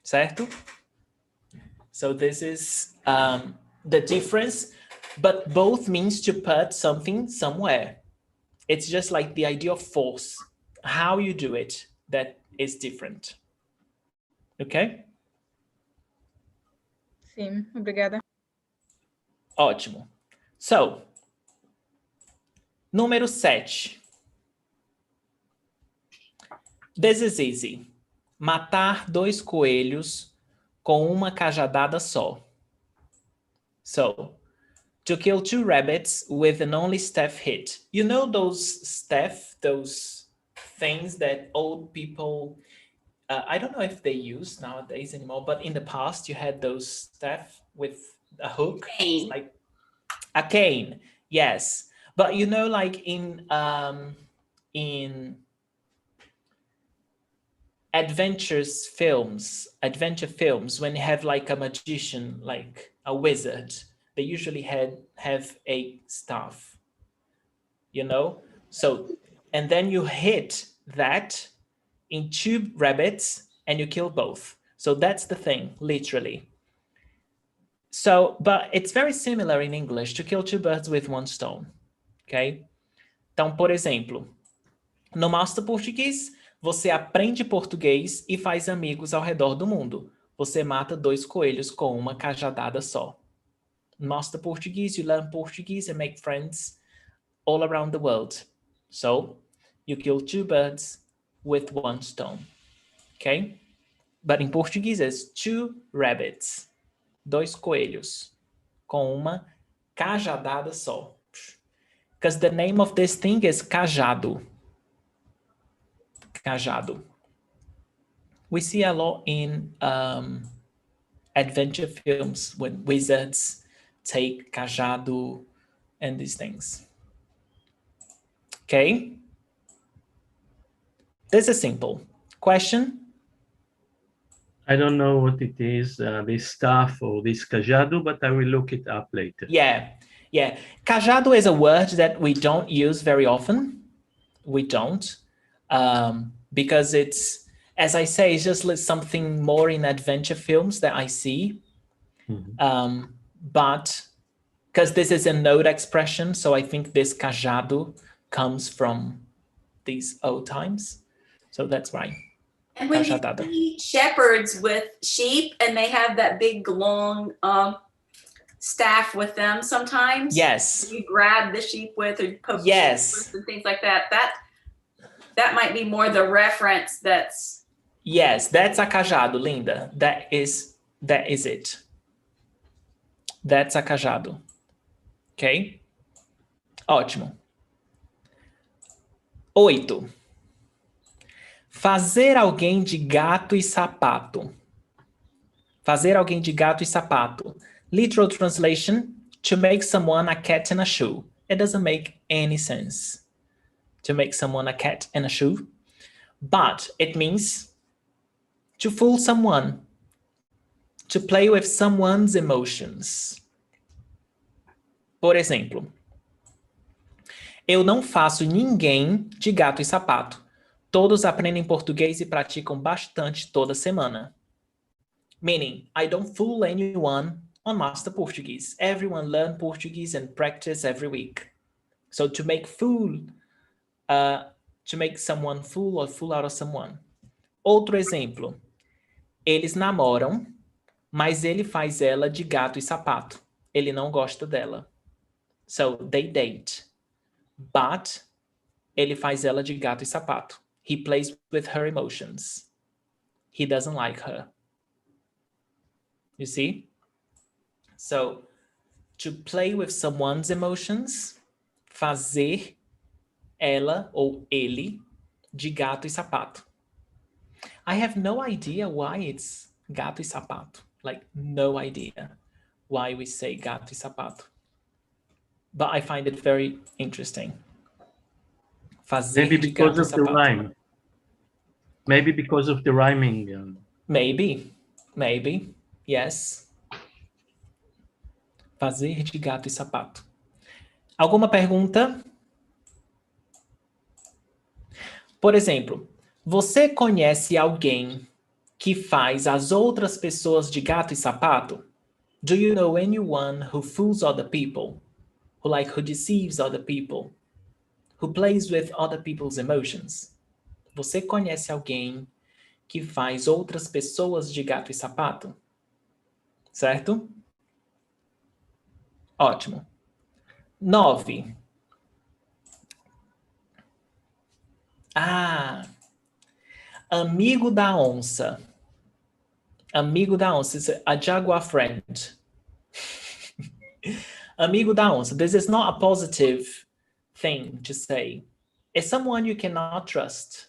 Certo? So this is the difference, but both means to put something somewhere. It's just like the idea of force. How you do it, that is different. Okay? Sim, obrigada. Ótimo. So, número 7. This is easy. Matar 2 coelhos com uma cajadada só. So, to kill 2 rabbits with an only staff hit. You know those staff, those things that old people, I don't know if they use nowadays anymore, but in the past you had those staff with a hook, like a cane. Yes, but you know, like in adventure films, when you have like a magician, like a wizard, they usually have a staff, you know? So, and then you hit that in 2 rabbits and you kill both. So that's the thing, literally. So, but it's very similar in English, to kill 2 birds with 1 stone, ok? Então, por exemplo, no Master Português, você aprende português e faz amigos ao redor do mundo. Você mata 2 coelhos com uma cajadada só. No Master Portuguese, you learn Portuguese and make friends all around the world. So, you kill 2 birds with 1 stone, ok? But in Portuguese, it's 2 rabbits. 2 coelhos com uma cajadada só. Because the name of this thing is cajado. Cajado. We see a lot in adventure films when wizards take cajado and these things. Okay? This is simple. Question? I don't know what it is, this staff or this cajado, but I will look it up later. Yeah. Cajado is a word that we don't use very often. We don't. Because it's, as I say, it's just like something more in adventure films that I see. But because this is a note expression, so I think this cajado comes from these old times. So that's right. And when you see shepherds with sheep and they have that big long staff with them sometimes. Yes. You grab the sheep with or poke the sheep with and things like that. That might be more the reference that's... Yes, that's a cajado, Linda. That is it. That's a cajado. Ok? Ótimo. 8. Fazer alguém de gato e sapato. Fazer alguém de gato e sapato. Literal translation, to make someone a cat in a shoe. It doesn't make any sense. To make someone a cat in a shoe. But it means to fool someone. To play with someone's emotions. Por exemplo, eu não faço ninguém de gato e sapato. Todos aprendem português e praticam bastante toda semana. Meaning, I don't fool anyone on Master Portuguese. Everyone learn Portuguese and practice every week. So to make someone fool or fool out of someone. Outro exemplo. Eles namoram, mas ele faz ela de gato e sapato. Ele não gosta dela. So they date. But ele faz ela de gato e sapato. He plays with her emotions. He doesn't like her. You see? So, to play with someone's emotions, fazer ela ou ele de gato e sapato. I have no idea why it's gato e sapato. Like, no idea why we say gato e sapato. But I find it very interesting. Fazer Maybe de because gato of e the sapato. rhyme. Maybe because of the rhyming. Maybe, yes. Fazer de gato e sapato. Alguma pergunta? Por exemplo, você conhece alguém que faz as outras pessoas de gato e sapato? Do you know anyone who fools other people? Who deceives other people? Who plays with other people's emotions? Você conhece alguém que faz outras pessoas de gato e sapato? Certo? Ótimo. 9. Ah, amigo da onça. Amigo da onça is a jaguar friend. Amigo da onça. This is not a positive thing to say. It's someone you cannot trust.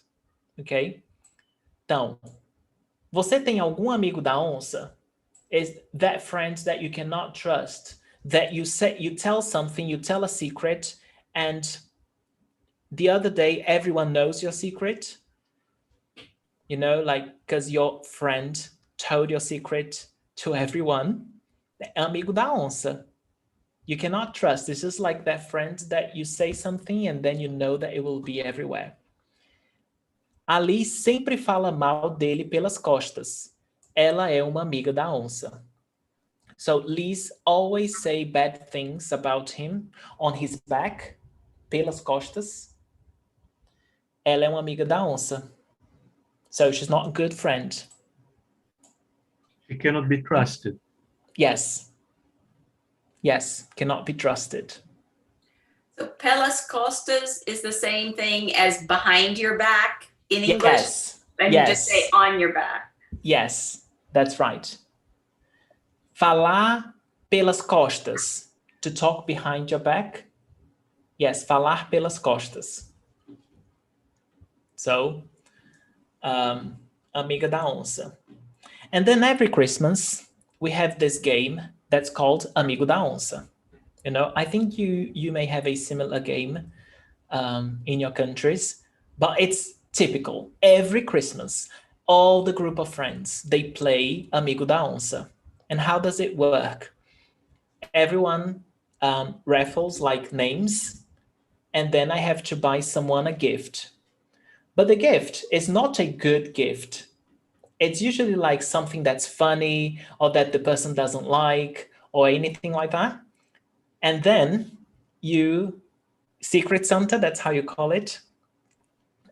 Ok? Então, você tem algum amigo da onça? Is that friend that you cannot trust, that you say, you tell something, you tell a secret, and the other day everyone knows your secret, you know, like because your friend told your secret to everyone. Amigo da onça. You cannot trust. It's just like that friend that you say something and then you know that it will be everywhere. Ali sempre fala mal dele pelas costas. Ela é uma amiga da onça. So Liz always say bad things about him on his back, pelas costas. Ela é uma amiga da onça. So she's not a good friend. She cannot be trusted. Yes. Yes, cannot be trusted. So pelas costas is the same thing as behind your back in English? Yes. And you just say on your back. Yes, that's right. Falar pelas costas. To talk behind your back. Yes, falar pelas costas. So, amiga da onça. And then every Christmas, we have this game that's called Amigo da onça. You know, I think you may have a similar game in your countries, but it's typical. Every Christmas, all the group of friends, they play Amigo da onça. And how does it work? Everyone raffles like names, and then I have to buy someone a gift. But the gift is not a good gift. It's usually like something that's funny or that the person doesn't like or anything like that. And then you Secret Santa, that's how you call it.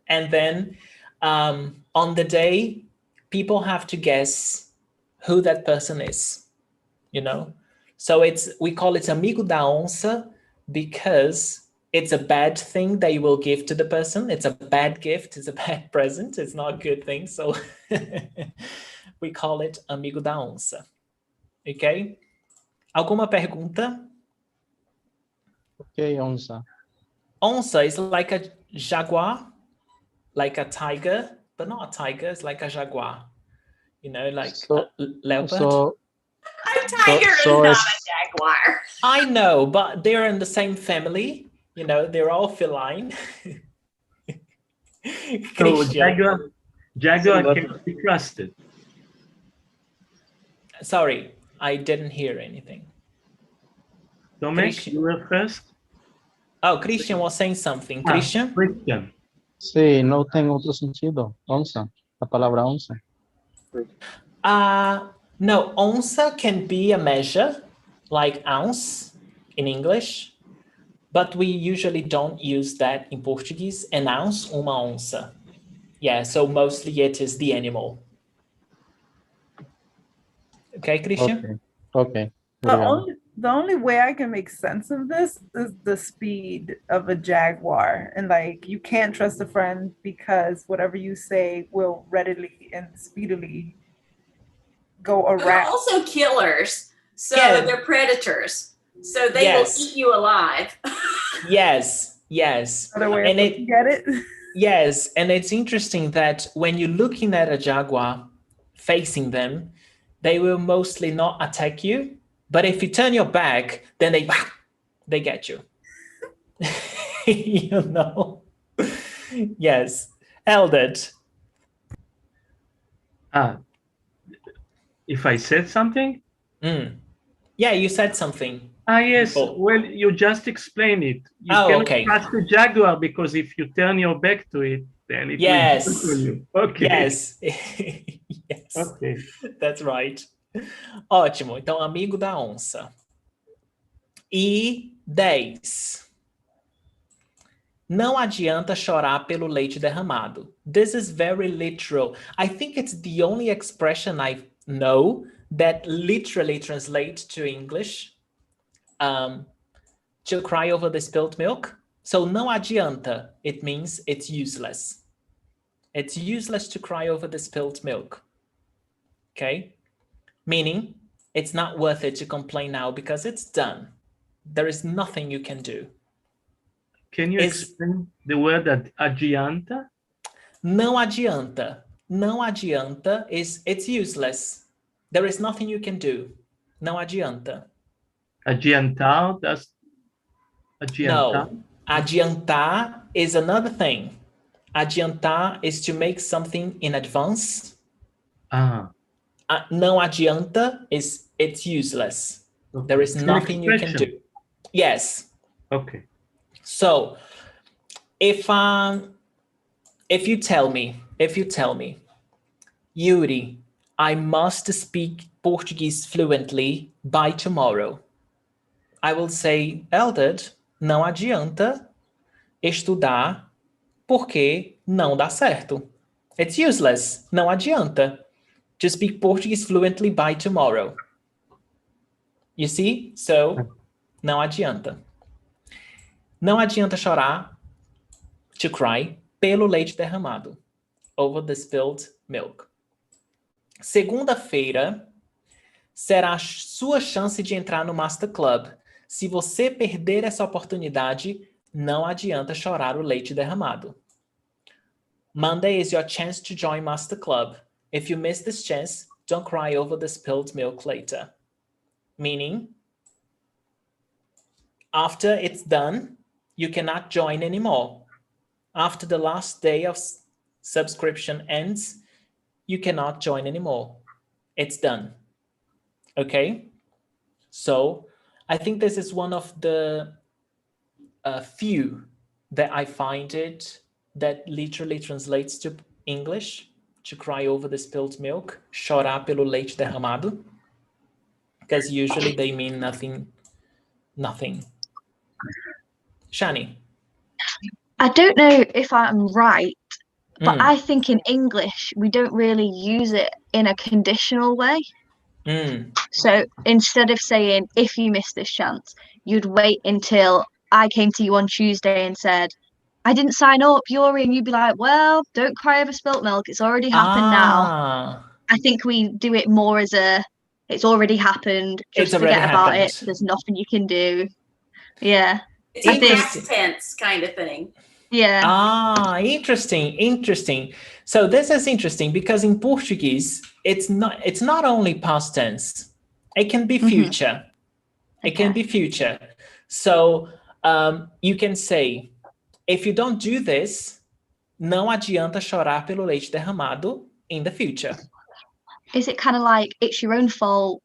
And then on the day, people have to guess who that person is, you know? So we call it Amigo da onça because it's a bad thing that you will give to the person. It's a bad gift, it's a bad present, it's not a good thing. So we call it Amigo da onça. Okay? Alguma pergunta? Okay, onça. Onça is like a jaguar, like a tiger, but not a tiger, it's like a jaguar. You know, like a leopard. A tiger is not a jaguar. I know, but they're in the same family. You know, they're all feline. So jaguar can be trusted. Sorry, I didn't hear anything. Tomek, you were first? Oh, Christian was saying something. Christian? Christian. Sí, no tengo otro sentido. Onça, la palabra onça. No, onça can be a measure, like ounce in English, but we usually don't use that in Portuguese. An ounce, uma onça. Yeah, so mostly it is the animal. Okay, Christian? Okay. The only way I can make sense of this is the speed of a jaguar. And like, you can't trust a friend because whatever you say will readily and speedily go around. They're also killers. So they're predators. So they will eat you alive. Yes. Another way of looking at it. Yes, and it's interesting that when you're looking at a jaguar facing them, they will mostly not attack you. But if you turn your back, then they get you. You know? Yes. Eldred. If I said something? Yeah, you said something. Yes. Well, you just explained it. You cannot trust the jaguar because if you turn your back to it, then it will kill you. Okay. Yes. Yes. Okay. That's right. Ótimo. Então, amigo da onça. E 10. Não adianta chorar pelo leite derramado. This is very literal. I think it's the only expression I know that literally translates to English. to cry over the spilled milk. So não adianta, it means it's useless. It's useless to cry over the spilled milk. Okay? Meaning, it's not worth it to complain now because it's done. There is nothing you can do. Can you explain the word adianta? Não adianta. Não adianta is it's useless. There is nothing you can do. Não adianta. Adiantar, that's adiantar. No. Adiantar is another thing. Adiantar is to make something in advance. Não adianta is it's useless. Okay. There is nothing you can do. Yes. Okay. So if you tell me, Yuri, I must speak Portuguese fluently by tomorrow, I will say, Eldad, não adianta estudar porque não dá certo. It's useless. Não adianta to speak Portuguese fluently by tomorrow. You see? So, não adianta. Não adianta chorar, to cry, pelo leite derramado, over the spilled milk. Segunda-feira será a sua chance de entrar no Master Club. Se você perder essa oportunidade, não adianta chorar o leite derramado. Monday is your chance to join Master Club. If you miss this chance, don't cry over the spilled milk later. Meaning, after it's done, you cannot join anymore. After the last day of subscription ends, you cannot join anymore. It's done. Okay? So, I think this is one of the few that I find it that literally translates to English, to cry over the spilled milk, chorar pelo leite derramado, because usually they mean nothing. Shani? I don't know if I'm right, but I think in English, we don't really use it in a conditional way. So instead of saying, if you miss this chance, you'd wait until I came to you on Tuesday and said, I didn't sign up, Yuri, and you'd be like, well, don't cry over spilt milk. It's already happened now. I think we do it more as it's already happened. Just forget about it. There's nothing you can do. Yeah. It's a past tense kind of thing. Yeah. Interesting. So this is interesting because in Portuguese, it's not only past tense. It can be future. It can be future. So you can say, if you don't do this, não adianta chorar pelo leite derramado in the future. Is it kind of like it's your own fault,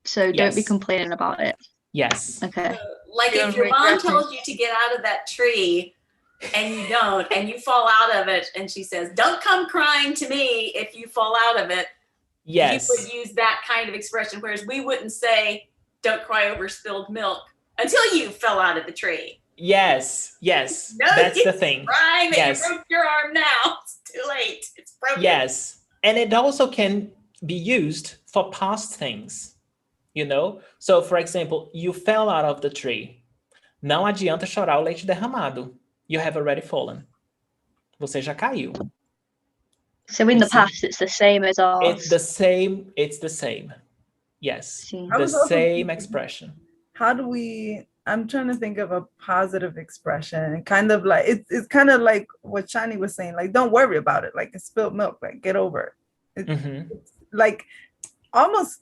so don't be complaining about it? Yes. Okay. Like if your mom tells you to get out of that tree and you don't, and you fall out of it, and she says, don't come crying to me if you fall out of it. Yes. You would use that kind of expression, whereas we wouldn't say, don't cry over spilled milk until you fell out of the tree. Yes. No, that's the thing. Crying that you broke your arm now. It's too late. It's broken. Yes. And it also can be used for past things, you know? So, for example, you fell out of the tree. Não adianta chorar o leite derramado. You have already fallen. Você já caiu. So in the past, it's the same as ours. It's the same. Yes. The same expression. How do we, I'm trying to think of a positive expression, kind of like, it's kind of like what Shani was saying, like, don't worry about it. Like, it's spilled milk, like, get over it. It's like,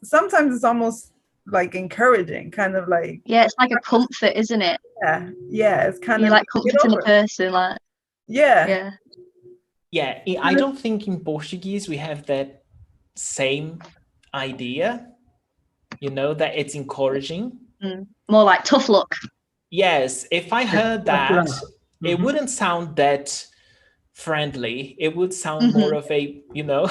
sometimes it's almost like encouraging, kind of like. Yeah, it's like a comfort, isn't it? Yeah, it's kind of like comforting the person, like. Yeah, I don't think in Portuguese we have that same idea, you know, that it's encouraging. More like tough luck. Yes, if I heard that, it wouldn't sound that friendly. It would sound more of a, you know.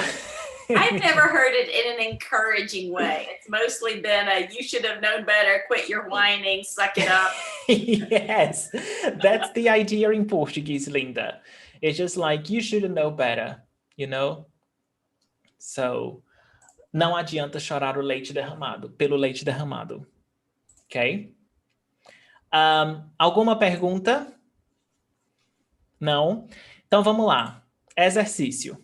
I've never heard it in an encouraging way. It's mostly been you should have known better, quit your whining, suck it up. Yes, that's the idea in Portuguese, Linda. It's just like, you should know better, you know? So, não adianta chorar o leite derramado, pelo leite derramado. Okay? Alguma pergunta? Não? Então vamos lá. Exercício.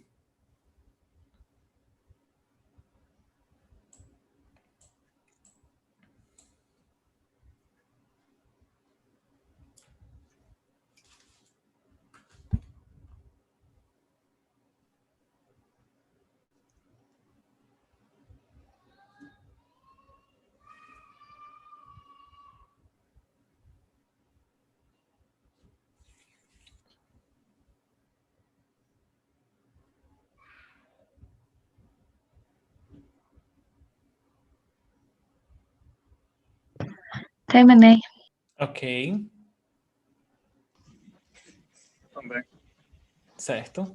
Terminei. Ok. Também. Certo.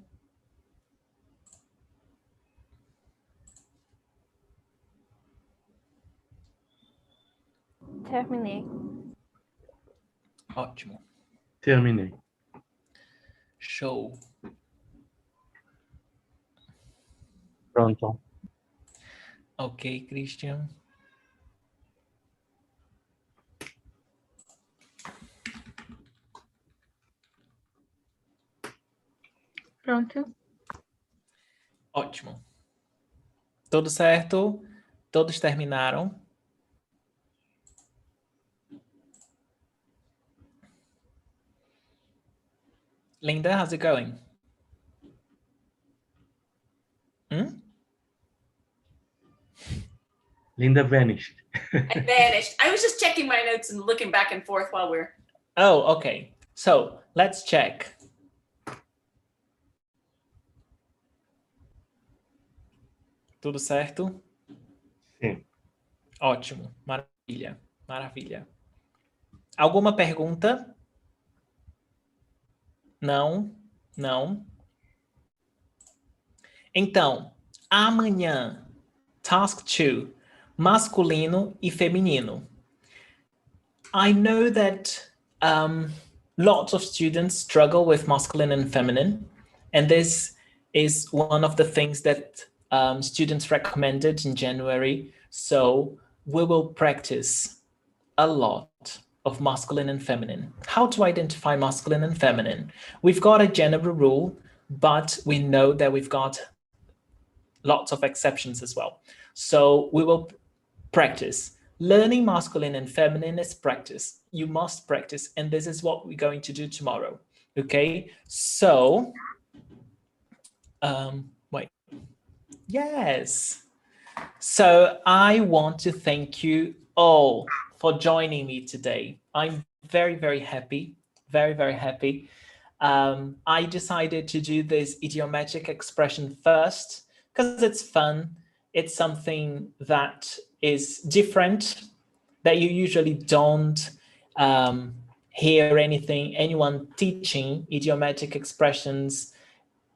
Terminei. Ótimo. Terminei. Show. Pronto. Ok, Christian. Pronto. Ótimo. Tudo certo? Todos terminaram? Linda, how's it going? Linda vanished. I vanished. I was just checking my notes and looking back and forth while we're... Oh, okay. So, let's check. Tudo certo? Sim. Ótimo. Maravilha. Maravilha. Alguma pergunta? Não? Não? Então, amanhã, task 2, masculino e feminino. I know that lots of students struggle with masculine and feminine, and this is one of the things that students recommended in January. So we will practice a lot of masculine and feminine. How to identify masculine and feminine? We've got a general rule, but we know that we've got lots of exceptions as well. So we will practice. Learning masculine and feminine is practice. You must practice, and this is what we're going to do tomorrow. Okay, so wait. Yes. So I want to thank you all for joining me today. I'm very, very happy, very, very happy. I decided to do this idiomatic expression first because it's fun. It's something that is different, that you usually don't hear anyone teaching idiomatic expressions.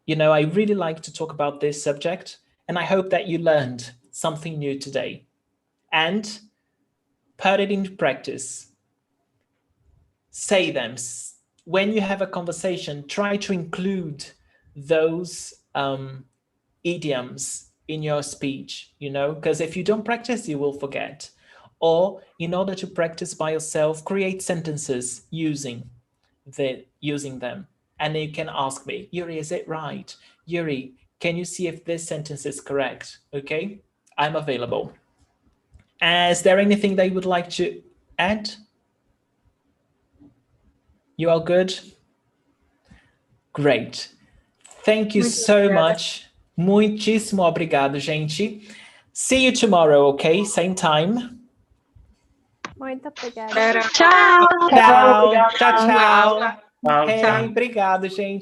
You know, I really like to talk about this subject, and I hope that you learned something new today and put it into practice. Say them. When you have a conversation, try to include those idioms in your speech, you know, because if you don't practice, you will forget. Or in order to practice by yourself, create sentences using them. And you can ask me, Yuri, is it right? Yuri, can you see if this sentence is correct? Okay, I'm available. Is there anything that you would like to add? You all good? Great. Thank you so much. Muitíssimo obrigado, gente. See you tomorrow, okay? Same time. Muito obrigada. Tchau. Tchau. Tchau, tchau. Tchau, Hey, tchau. obrigado, gente.